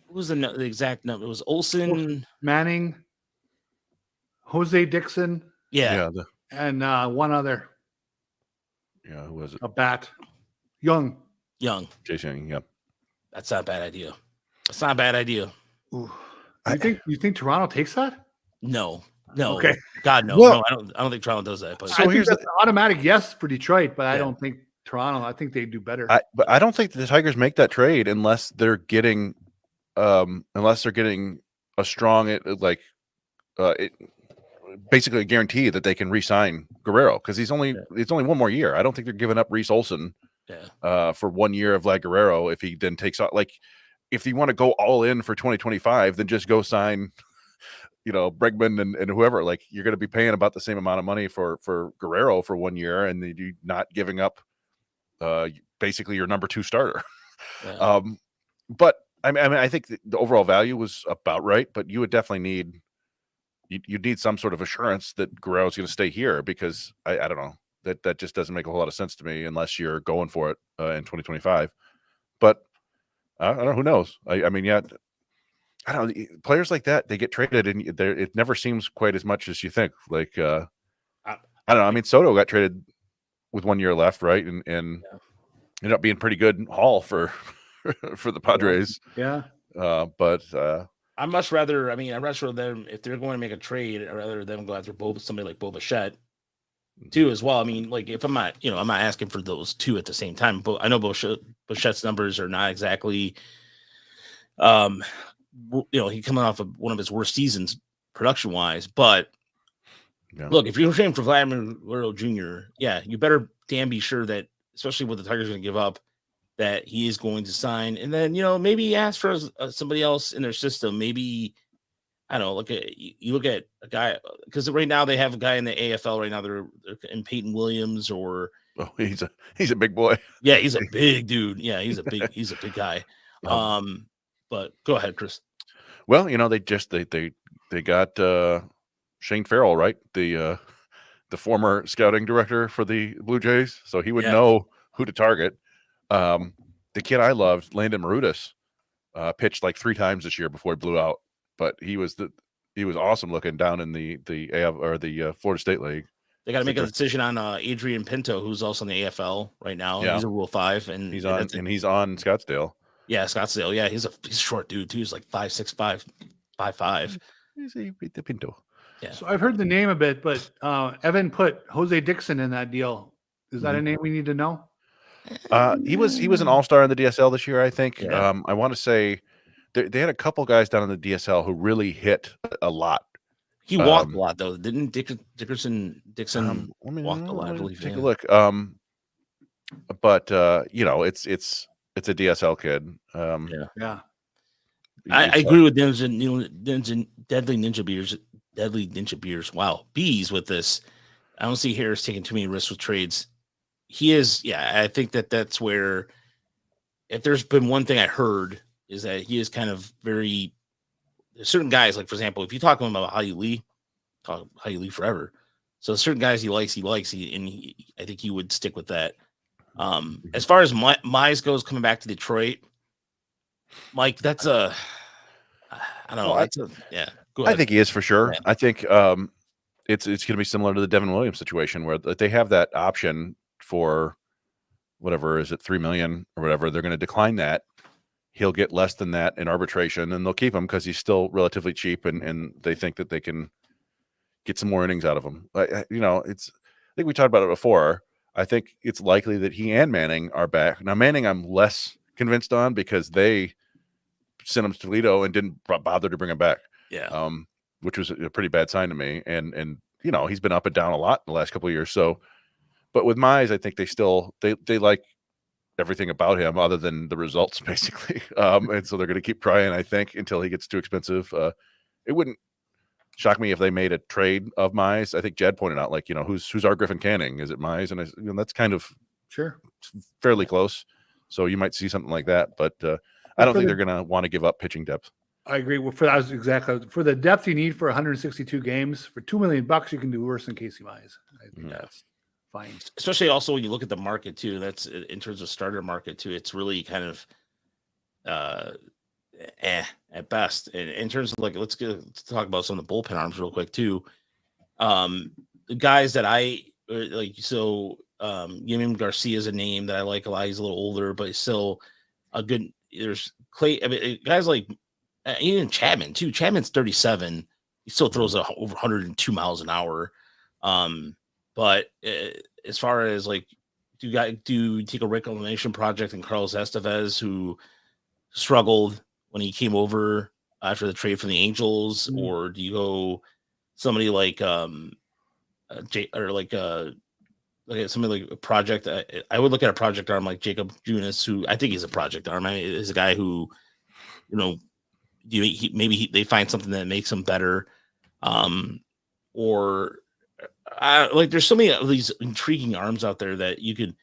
What was the exact number? It was Olsen, Manning, Jose Dixon. Yeah. And one other. Yeah, who was it? A bat. Young. Chase Young, yep. That's not a bad idea. It's not a bad idea. Ooh. You think Toronto takes that? No. No, Okay. God, no, Well- no. I don't think Toronto does that. But So I think here's that's an automatic yes for Detroit, but I Yeah. don't think Toronto. I think they do better. But I don't think the Tigers make that trade unless they're getting a strong basically a guarantee that they can re-sign Guerrero because it's only one more year. I don't think they're giving up Reese Olson for 1 year of Vlad Guerrero if he then takes off. Like if you want to go all in for 2025, then just go sign Bregman and whoever. Like you're going to be paying about the same amount of money for Guerrero for 1 year, and you're not giving up basically your number 2 starter. Yeah. But I mean, I think the overall value was about right, but you would definitely need you'd need some sort of assurance that Guerrero's going to stay here because I don't know that just doesn't make a whole lot of sense to me unless you're going for it in 2025. But I don't know. Who knows? I mean, yeah, I don't know. Players like that, they get traded and it never seems quite as much as you think. Like, I don't know. I mean, Soto got traded with 1 year left, right? And ended up being pretty good haul for the Padres. Yeah. But I'd much rather them if they're going to make a trade, I'd rather them go after somebody like Bo Bichette too as well. I mean, like if I'm not asking for those two at the same time, but I know Bichette's numbers are not exactly, he coming off of one of his worst seasons production wise, but look, if you're trading for Vladimir Guerrero Jr., you better damn be sure that, especially what the Tigers are going to give up, that he is going to sign, and then maybe ask for somebody else in their system. Maybe I don't know. You look at a guy because right now they have a guy in the AFL right now. They're in Peyton Williams or he's a big boy. Yeah, he's a big dude. Yeah, he's a big guy. But go ahead, Chris. Well, they got Shane Farrell, right? The former scouting director for the Blue Jays, so he would know who to target. The kid I loved, Landon Marutis, pitched like 3 times this year before he blew out, but he was awesome looking down in the Florida State League. They got to make a decision on Adrian Pinto, who's also in the AFL right now. Yeah. He's a Rule 5, and he's on Scottsdale. Yeah, Scottsdale. Yeah, he's a short dude too. He's like 5'6", 5'5". He's a Pinto. Yeah. So I've heard the name a bit, but Evan put Jose Dixon in that deal. Is that a name we need to know? He was an all-star in the DSL this year, I think. Yeah. I want to say they had a couple guys down in the DSL who really hit a lot. He walked a lot though, didn't Dixon walked a lot? I believe. Take a look. But it's a DSL kid. Yeah. I agree with Deadly Ninja Beers. Wow, bees with this. I don't see Harris taking too many risks with trades. He is, I think that's where, if there's been one thing I heard, is that he is kind of very, there's certain guys, like for example, if you talk to him about Haiyu Lee forever. So certain guys he likes, I think he would stick with that. As far as Mize goes, coming back to Detroit, Mike, I don't know. Go ahead. I think he is for sure. Yeah. I think it's going to be similar to the Devin Williams situation where they have that option for whatever, is it $3 million or whatever. They're going to decline that. He'll get less than that in arbitration, and they'll keep him because he's still relatively cheap, and they think that they can get some more innings out of him. I think we talked about it before. I think it's likely that he and Manning are back. Now, Manning, I'm less convinced on because they sent him to Toledo and didn't bother to bring him back. Yeah. Which was a pretty bad sign to me. And he's been up and down a lot in the last couple of years. So, but with Mize, I think they like everything about him other than the results, basically. And so they're going to keep trying, I think, until he gets too expensive. It wouldn't shock me if they made a trade of Mize. I think Jed pointed out, like, who's our Griffin Canning? Is it Mize? And that's kind of fairly close. So you might see something like that, but I don't think they're going to want to give up pitching depth. I agree. For the depth you need for 162 games for $2 million, you can do worse than Casey Mize. I think that's fine. Especially also when you look at the market too. That's in terms of starter market too. It's really kind of at best. In terms of let's talk about some of the bullpen arms real quick too. The guys that I like, so Yimim Garcia is a name that I like a lot. He's a little older, but still a good. There's Clay. I mean, guys like even Chapman too. Chapman's 37. he still throws over 102 miles an hour. But as far as like, do you take a reclamation project in Carlos Estevez, who struggled when he came over after the trade from the Angels, or do you go somebody like somebody like a project? I would look at a project arm like Jacob Junis, who I think he's a project arm. Is a guy who, they find something that makes him better, or there's so many of these intriguing arms out there that you could.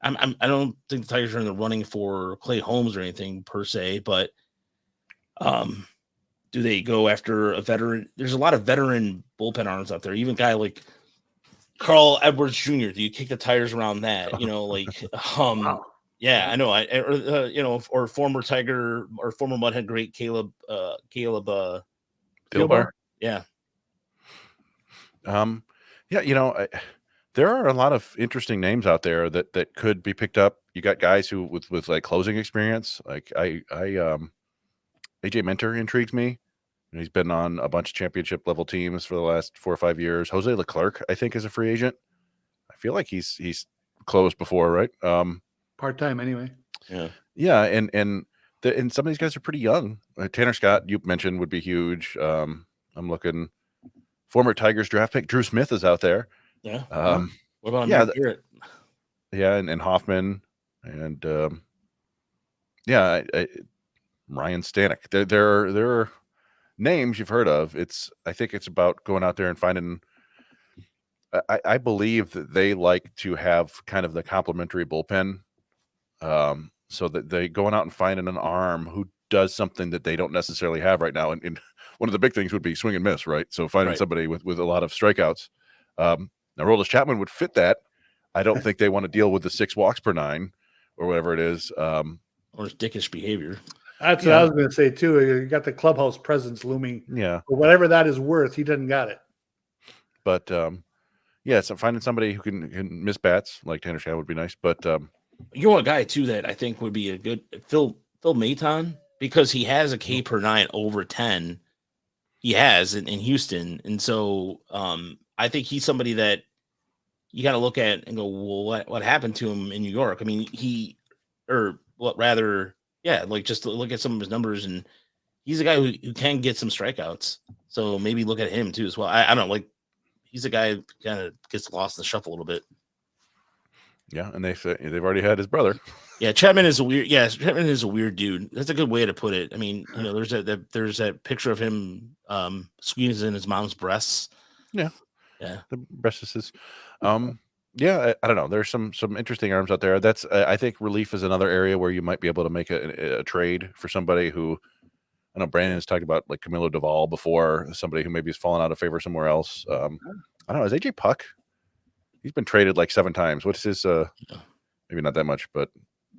I don't think the Tigers are in the running for Clay Holmes or anything per se, but do they go after a veteran? There's a lot of veteran bullpen arms out there. Even a guy like Carl Edwards Jr. Do you kick the tires around that? Wow. Yeah, I know. Or former Tiger or former Mudhead great Caleb Dilbar. Yeah. There are a lot of interesting names out there that could be picked up. You got guys who with like closing experience. Like AJ Minter intrigues me. He's been on a bunch of championship level teams for the last 4 or 5 years. Jose Leclerc, I think, is a free agent. I feel like he's closed before, right? Part-time anyway. Yeah, and some of these guys are pretty young. Tanner Scott, you mentioned, would be huge. I'm looking. Former Tigers draft pick Drew Smith is out there. Yeah. What about Garrett? Yeah, and Hoffman and Ryan Stanek. There are names you've heard of. I think it's about going out there and finding. I believe that they like to have kind of the complementary bullpen, so that they going out and finding an arm who does something that they don't necessarily have right now. And one of the big things would be swing and miss, right? So finding somebody with a lot of strikeouts. Now, Roldis Chapman would fit that. I don't think they want to deal with the 6 walks per 9 or whatever it is. Or dickish behavior. That's what I was going to say, too. You got the clubhouse presence looming. Yeah. For whatever that is worth, he doesn't got it. But, so finding somebody who can miss bats like Tanner Scott would be nice. But you're a guy, too, that I think would be a good Phil Maton, because he has a K per 9 over 10. He has in Houston. And so I think he's somebody that you got to look at and go, well, what happened to him in New York? I mean, just to look at some of his numbers, and he's a guy who can get some strikeouts. So maybe look at him too as well. I don't know, he's a guy who kind of gets lost in the shuffle a little bit. Yeah, and they've already had his brother. Yeah, Chapman is a weird dude. That's a good way to put it. I mean, there's that picture of him squeezing his mom's breasts. Yeah. The breasts. I don't know. There's some interesting arms out there. That's I think relief is another area where you might be able to make a trade for somebody who, I know Brandon has talked about like Camilo Duvall before, somebody who maybe has fallen out of favor somewhere else. I don't know. Is AJ Puck? He's been traded like 7 times. What's his? Maybe not that much, but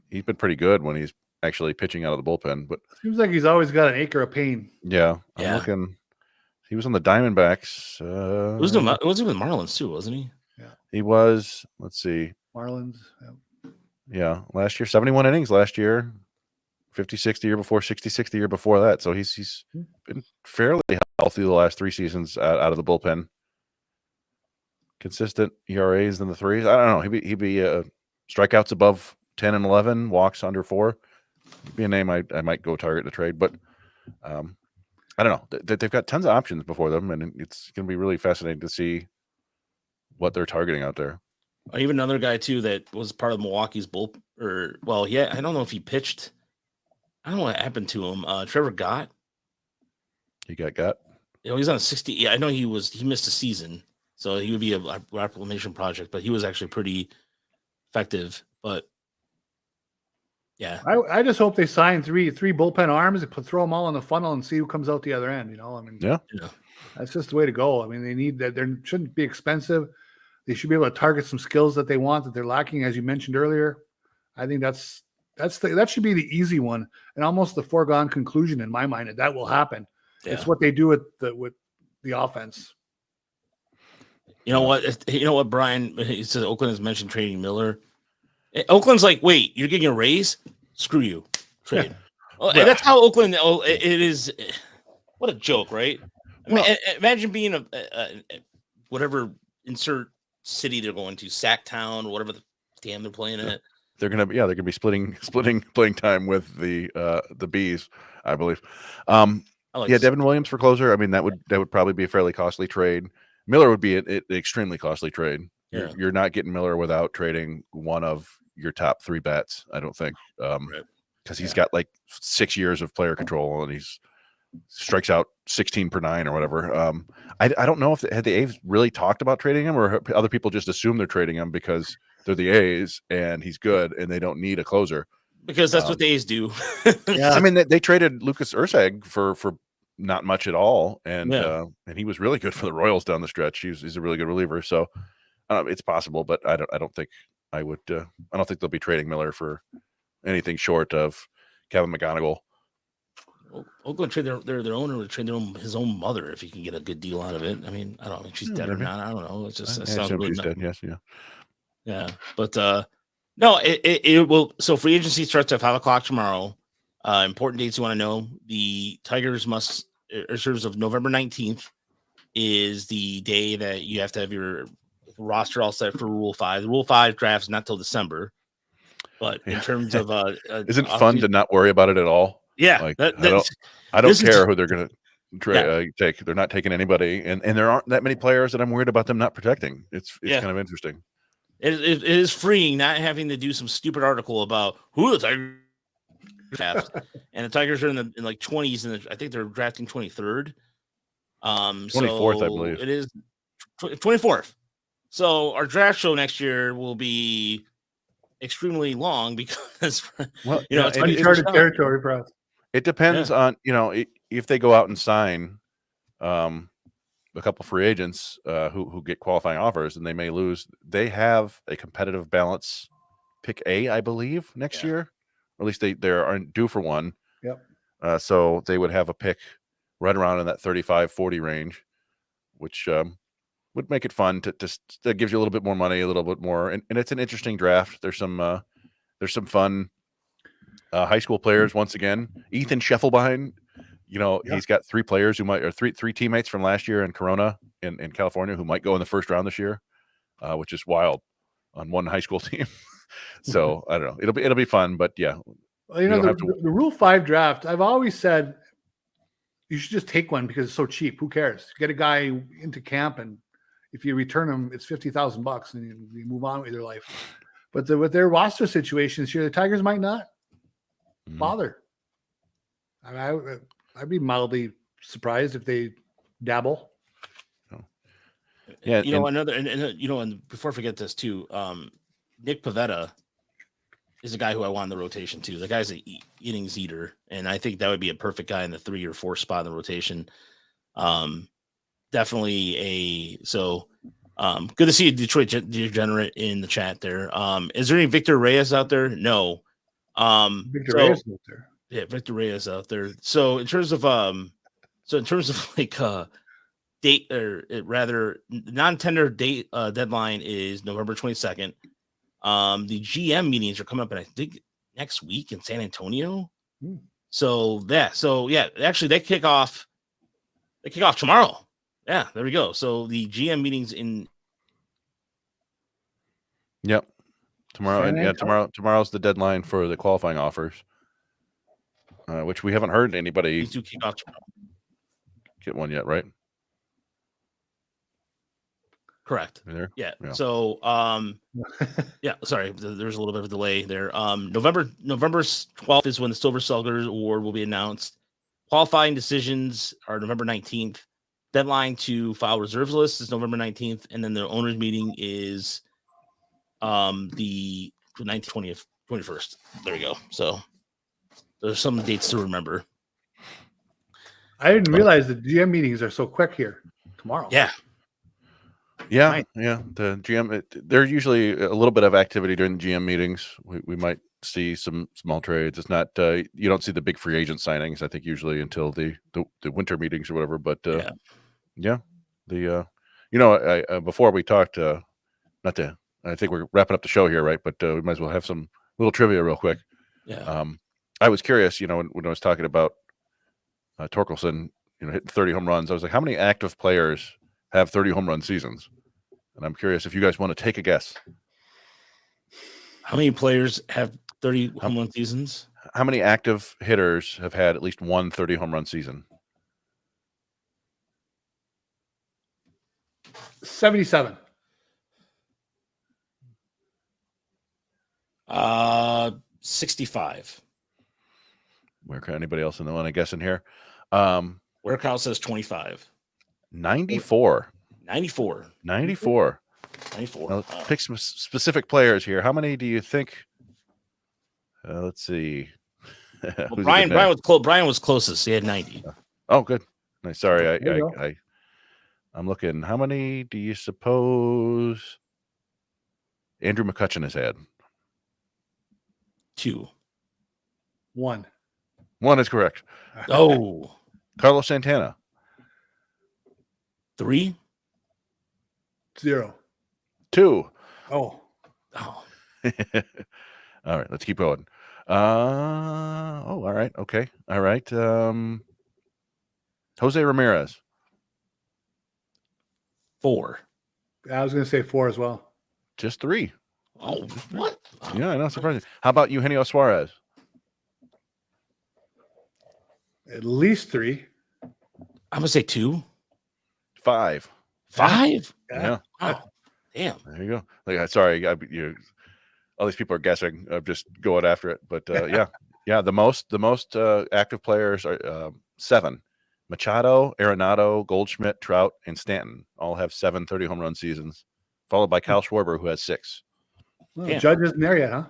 he's been pretty good when he's actually pitching out of the bullpen. But seems like he's always got an acre of pain. Yeah, I'm looking. He was on the Diamondbacks. It was with Marlins too, wasn't he? Yeah, he was. Let's see. Marlins. Yeah, last year, 71 innings last year, 56 the year before, 66 the year before that. So he's been fairly healthy the last 3 seasons out of the bullpen. Consistent ERAs in the 3s. I don't know. He'd be strikeouts above 10 and 11, walks under 4. He'd be a name I might go target to trade, but I don't know. They've got tons of options before them, and it's going to be really fascinating to see what they're targeting out there. Even another guy too that was part of Milwaukee's I don't know if he pitched. I don't know what happened to him. Trevor Gott. He got. He's on 60. Yeah, I know he missed a season. So he would be a reclamation project, but he was actually pretty effective. But yeah, I just hope they sign three bullpen arms and throw them all in the funnel and see who comes out the other end. That's just the way to go. I mean, they need that. They shouldn't be expensive. They should be able to target some skills that they want that they're lacking, as you mentioned earlier. I think that should be the easy one and almost the foregone conclusion in my mind that will happen. Yeah. It's what they do with the offense. You know what, Brian? He says Oakland has mentioned trading Miller. Oakland's like, wait, you're getting a raise? Screw you. Trade. And that's how Oakland. It is. What a joke, right? I mean, imagine being a whatever insert city they're going to, Sacktown or whatever the damn they're playing in it. They're gonna be splitting playing time with the Bees, I believe. Devin Williams for closer. I mean, that would probably be a fairly costly trade. Miller would be an extremely costly trade. Yeah. You're not getting Miller without trading one of your top 3 bats, I don't think. Because he's got like 6 years of player control and he's strikes out 16 per 9 or whatever. I don't know if had the A's really talked about trading him, or other people just assume they're trading him because they're the A's and he's good and they don't need a closer. Because that's what the A's do. I mean, they traded Lucas Ursag for not much at all, and he was really good for the Royals down the stretch. He's a really good reliever, so it's possible, but I don't think I would. I don't think they'll be trading Miller for anything short of Kevin McGonigal. Oakland trade their owner would trade his own mother if he can get a good deal out of it. I mean, I don't know if she's dead or not. I don't know. It's just sounds really she's dead. Yes, yeah. But no, it will. So free agency starts at 5:00 tomorrow. Important dates you want to know: the Tigers must, in terms of November 19th, is the day that you have to have your roster all set for Rule 5. The Rule 5 draft is not till December, but in terms of isn't it fun to not worry about it at all? Yeah, like, I don't care who they're going to take. They're not taking anybody, and there aren't that many players that I'm worried about them not protecting. It's kind of interesting. It is freeing not having to do some stupid article about who the Tigers draft, and the Tigers are in like 20s, and I think they're drafting 23rd. 24th, I believe. It is 24th. So our draft show next year will be extremely long because it's uncharted territory for us. It depends on if they go out and sign a couple free agents who get qualifying offers, and they may lose. They have a competitive balance pick A, I believe, next year. Or at least they aren't due for one. Yep. So they would have a pick right around in that 35-40 range, which would make it fun that gives you a little bit more money, a little bit more, and it's an interesting draft. There's some fun high school players once again. Ethan Scheffelbein, he's got 3 players three teammates from last year in Corona in California who might go in the first round this year, which is wild on one high school team. So I don't know. It'll be fun, but yeah. Well, the Rule 5 draft, I've always said you should just take one because it's so cheap. Who cares? Get a guy into camp, and if you return him, it's $50,000 and you move on with your life. But with their roster situations here, the Tigers might not bother. I'd be mildly surprised if they dabble. Yeah, and before I forget this too, Nick Pivetta is a guy who I want in the rotation too. The guy's an innings eater, and I think that would be a perfect guy in the 3 or 4 spot in the rotation. Definitely good to see a Detroit Degenerate in the chat there. Is there any Victor Reyes out there? No. Victor Reyes out there. Yeah, Victor Reyes out there. So in terms of like date, or rather non-tender date deadline is November 22nd. The GM meetings are coming up, and I think next week in San Antonio. So actually they kick off tomorrow. Yeah, there we go. So the GM meetings in. Yep. Tomorrow, and tomorrow's the deadline for the qualifying offers, which we haven't heard anybody These 2 kick off tomorrow. Get one yet, right? Correct. Yeah. So, sorry, there's a little bit of a delay there. November 12th is when the Silver Sluggers Award will be announced. Qualifying decisions are November 19th. Deadline to file reserves list is November 19th, and then the owners meeting is the 19th, 20th, 21st. There we go. So there's some dates to remember. I didn't realize the GM meetings are so quick here tomorrow. Yeah. The GM, there's usually a little bit of activity during the GM meetings. We might see some small trades. It's not you don't see the big free agent signings, I think, usually until the winter meetings or whatever. But before we talked, I think we're wrapping up the show here, right? But we might as well have some little trivia real quick. Yeah. I was curious, when I was talking about Torkelson, hitting 30 home runs. I was like, how many active players have 30 home run seasons? And I'm curious if you guys want to take a guess. How many players have 30 home run seasons? How many active hitters have had at least one 30 home run season? 77. 65. Where can anybody else in the one I guess in here? Where Kyle says 25. 94. 94. 94. 94. Now, let's pick some specific players here. How many do you think? Let's see. Well, Brian was closest. He had 90. Oh, good. Nice. Sorry, There you go. I'm looking. How many do you suppose Andrew McCutchen has had? 2. 1. 1 is correct. Oh. Carlos Santana. 3. 0. 2. Oh. Oh. All right, let's keep going. All right. Okay. All right. Jose Ramirez. 4. I was going to say 4 as well. Just 3. Oh, what? Yeah, I know. Surprising. How about Eugenio Suarez? At least 3. I'm gonna say 2. 5. 5? Yeah. Wow. Damn. There you go. Sorry, all these people are guessing. I'm just going after it, but yeah. The most active players are 7. Machado, Arenado, Goldschmidt, Trout, and Stanton all have 7 30 home run seasons, followed by Kyle Schwarber, who has 6. Well, Judge isn't there yet, huh?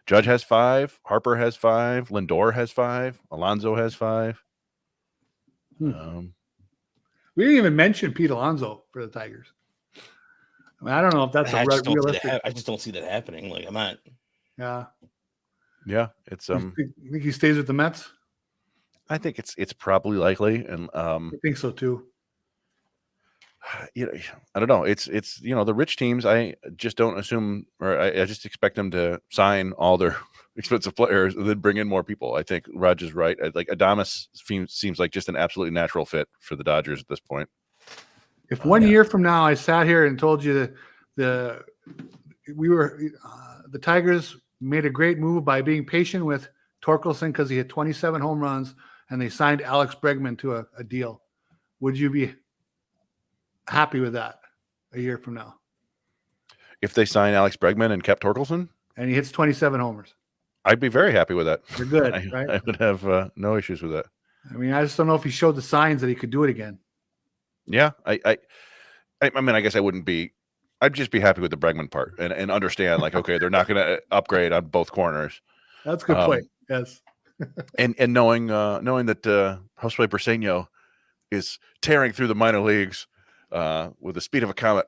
Judge has 5. Harper has 5. Lindor has 5. Alonso has 5. We didn't even mention Pete Alonso for the Tigers. I mean, I don't know if that's realistic. I just don't see that happening. Like, I'm not. Yeah. Yeah, it's You think he stays with the Mets? I think it's probably likely, and I think so too. I don't know. It's the rich teams. I just don't assume, or I just expect them to sign all their expensive players and then bring in more people. I think Raj is right. Like Adames seems like just an absolutely natural fit for the Dodgers at this point. If 1 year from now I sat here and told you the Tigers made a great move by being patient with Torkelson because he had 27 home runs and they signed Alex Bregman to a deal, would you be happy with that a year from now? If they sign Alex Bregman and kept Torkelson? And he hits 27 homers. I'd be very happy with that. You're good, right? I would have no issues with that. I mean, I just don't know if he showed the signs that he could do it again. Yeah, I mean, I guess I wouldn't be. I'd just be happy with the Bregman part and understand, like, okay, they're not going to upgrade on both corners. That's a good point. Yes. and knowing that Josue Briseño is tearing through the minor leagues with the speed of a comet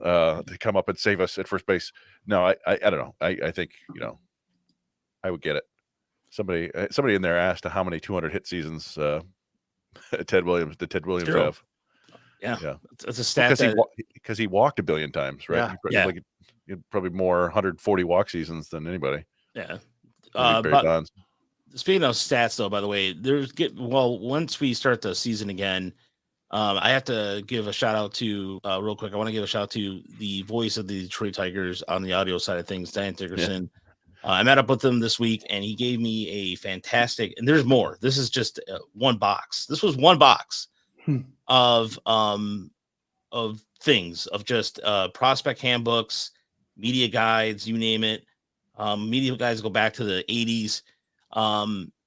to come up and save us at first base. No, I don't know. I think I would get it. Somebody in there asked how many 200 hit seasons Ted Williams Zero. have. Yeah. It's a stat because he walked a billion times, right? Yeah. Like, probably more 140 walk seasons than anybody. Yeah. But speaking of stats, though, by the way, once we start the season again, I have to give a shout out to real quick. I want to give a shout out to the voice of the Detroit Tigers on the audio side of things, Dan Dickerson. Yeah. I met up with him this week, and he gave me a fantastic. And there's more. This is just one box. This was one box of things, of just prospect handbooks, media guides, you name it. Media guides go back to the 80s.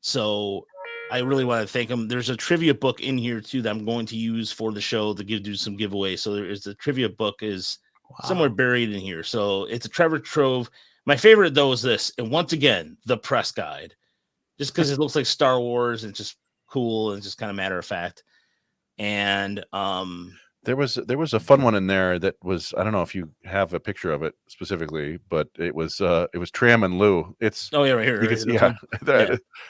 So I really want to thank him. There's a trivia book in here too that I'm going to use for the show to do some giveaways. So the trivia book is somewhere buried in here. So it's a Trevor Trove. My favorite though is this, and once again, the press guide, just because it looks like Star Wars and just cool and just kind of matter of fact. And there was a fun one in there that was, I don't know if you have a picture of it specifically, but it was Tram and Lou. It's right here.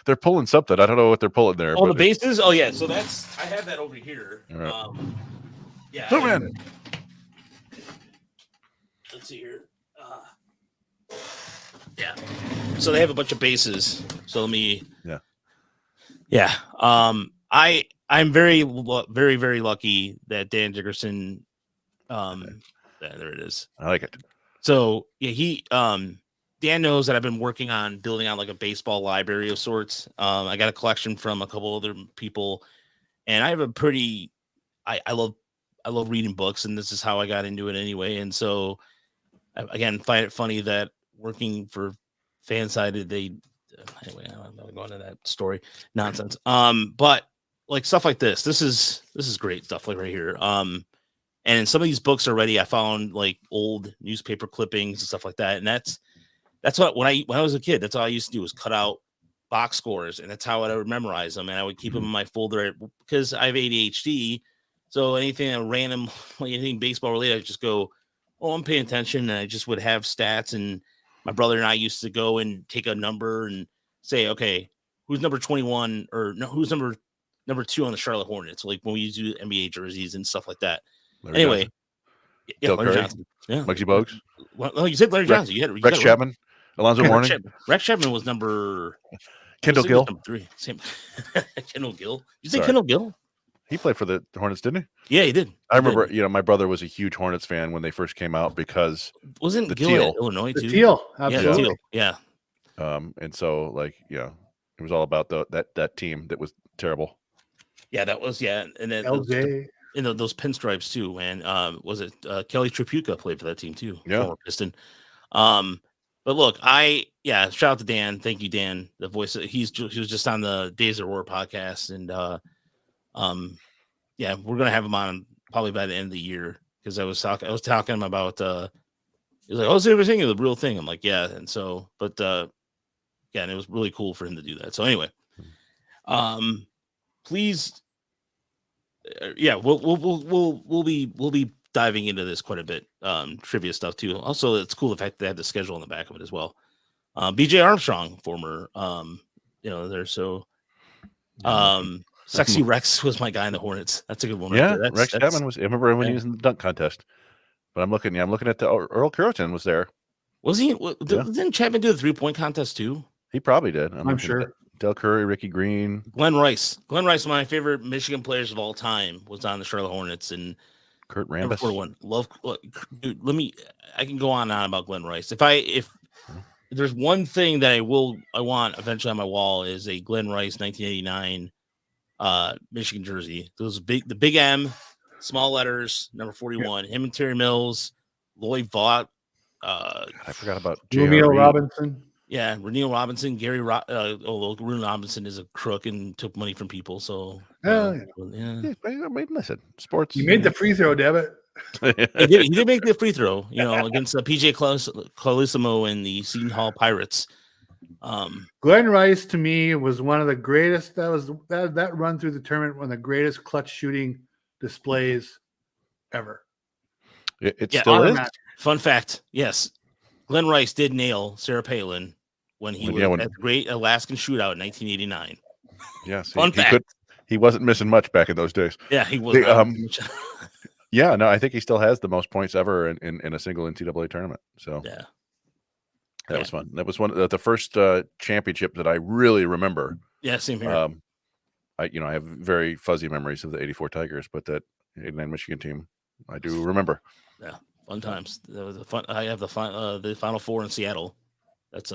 They're pulling something. I don't know what they're pulling there. Oh, the bases. Oh yeah. So I have that over here. Right. Yeah. Oh, man. Let's see here. Yeah. So they have a bunch of bases. So let me. Yeah. Yeah. I'm very, very, very lucky that Dan Dickerson. There it is. I like it. So yeah, Dan knows that I've been working on building out like a baseball library of sorts. I got a collection from a couple other people, and I have a pretty. I love reading books, and this is how I got into it anyway. And so, again, find it funny that working for Fansided, anyway, I'm not going into that story nonsense. But like stuff like this is great stuff like right here. And in some of these books already, I found like old newspaper clippings and stuff like that. And that's what when I was a kid, that's all I used to do was cut out box scores, and that's how I would memorize them. And I would keep them in my folder because I have ADHD. So anything that random, like anything baseball related, I just go, oh, I'm paying attention, and I just would have stats. And my brother and I used to go and take a number and say, okay, who's number 21 or no, who's number 2 on the Charlotte Hornets? Like when we used to do NBA jerseys and stuff like that. Larry Anyway, Johnson. yeah, Del Larry Curry? Johnson. Yeah, Muggsy Bogues, well, you said Larry Johnson. You Rex got Chapman, Alonzo Mourning, Rex Chapman was number. Kendall Gill. Number 3. Same. Kendall Gill. You say Sorry. Kendall Gill? He played for the Hornets, didn't he? Yeah, he did. I remember, my brother was a huge Hornets fan when they first came out because Wasn't the Gill teal. at Illinois too? The teal, Yeah, absolutely. the teal. Yeah. And so like, it was all about that team that was terrible. Yeah, that was and then LJ. those pinstripes too, man. Was it Kelly Tripucka played for that team too? Yeah. Former Piston. But look, shout out to Dan. Thank you, Dan. The voice. He was just on the Days of War podcast, and we're gonna have him on probably by the end of the year because I was talking to him about. He's like, "Oh, is everything the real thing?" I'm like, "Yeah," and so, but and it was really cool for him to do that. So anyway, please, we'll be diving into this quite a bit, trivia stuff too. Also, it's cool the fact that they have the schedule on the back of it as well. BJ Armstrong, former, there. So, Sexy Rex was my guy in the Hornets. That's a good one. Yeah, right there. Rex Chapman was. I remember when he was in the dunk contest. But I'm looking at the Earl Carrollton was there. Was he? Didn't Chapman do the 3-point contest too? He probably did. I'm sure. Del Curry, Ricky Green, Glenn Rice, my favorite Michigan players of all time, was on the Charlotte Hornets, and Kurt Rambis. Dude, I can go on and on about Glenn Rice. If there's one thing that I want eventually on my wall is a Glenn Rice 1989 Michigan jersey. The big M, small letters, number 41. Him and Terry Mills, Lloyd Vaught. I forgot about Romeo Robinson. Yeah, Reneel Robinson, Reneel Robinson is a crook and took money from people. So, listen, sports. You made the free throw, Devitt. He did make the free throw, against PJ Clarissimo and the Seton Hall Pirates. Glenn Rice to me was one of the greatest. That run through the tournament, one of the greatest clutch shooting displays ever. It still is. Fun fact, yes, Glenn Rice did nail Sarah Palin when he was at the Great Alaskan Shootout in 1989. Yes, fun fact. He wasn't missing much back in those days. Yeah, he was. Yeah, no, I think he still has the most points ever in a single NCAA tournament. So that was fun. That was one of the first championship that I really remember. Yeah, same here. I have very fuzzy memories of the '84 Tigers, but that '89 Michigan team I do remember. Yeah, fun times. That was fun. I have the Final Four in Seattle. That's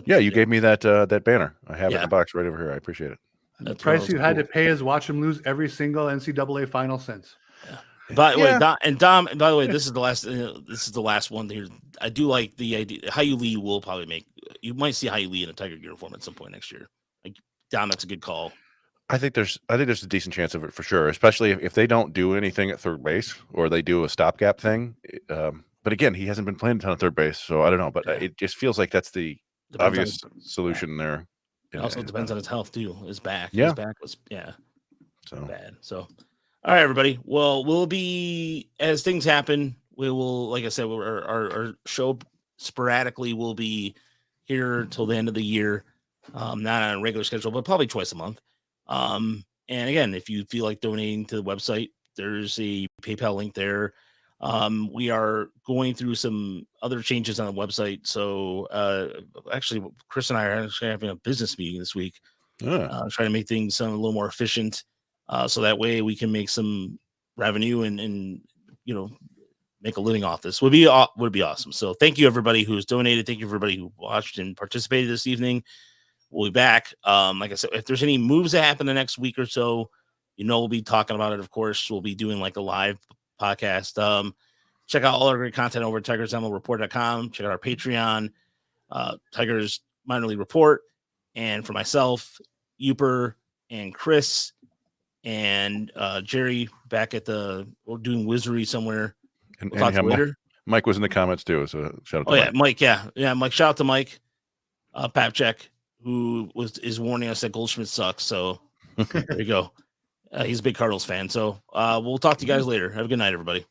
you gave me that banner. I have it in the box right over here. I appreciate it. The price you had to pay is watch him lose every single NCAA final since. Yeah. By the way, Dom. By the way, this is the last. This is the last one here. I do like the idea. Hayu Lee will probably make. You might see Hayu Lee in a Tiger uniform at some point next year. Like Dom, that's a good call. I think there's a decent chance of it for sure, especially if they don't do anything at third base or they do a stopgap thing. But again, he hasn't been playing a ton of third base, so I don't know. But it just feels like that's the obvious solution there. It also depends on his health too. His back. Yeah. His back was so bad. So, all right, everybody. Well, we'll be as things happen. We will, like I said, our show sporadically will be here till the end of the year. Not on a regular schedule, but probably twice a month. And again, if you feel like donating to the website, there's a PayPal link there. We are going through some other changes on the website. So actually, Chris and I are actually having a business meeting this week, trying to make things sound a little more efficient. so that way we can make some revenue and make a living off this. Would be awesome. So thank you everybody who's donated. Thank you everybody who watched and participated this evening. We'll be back. Like I said, if there's any moves that happen the next week or so, we'll be talking about it. Of course, we'll be doing like a live podcast. Check out all our great content over at TigersMLReport.com. Check out our Patreon, Tigers Minor League Report. And for myself, Uper and Chris and Jerry back at we're doing Wizardry somewhere. And, we'll talk to you later. Mike was in the comments too, so shout out to Mike. Yeah, Mike. Shout out to Mike Papchek, who is warning us that Goldschmidt sucks. So there you go. He's a big Cardinals fan. So we'll talk to you guys later. Have a good night, everybody.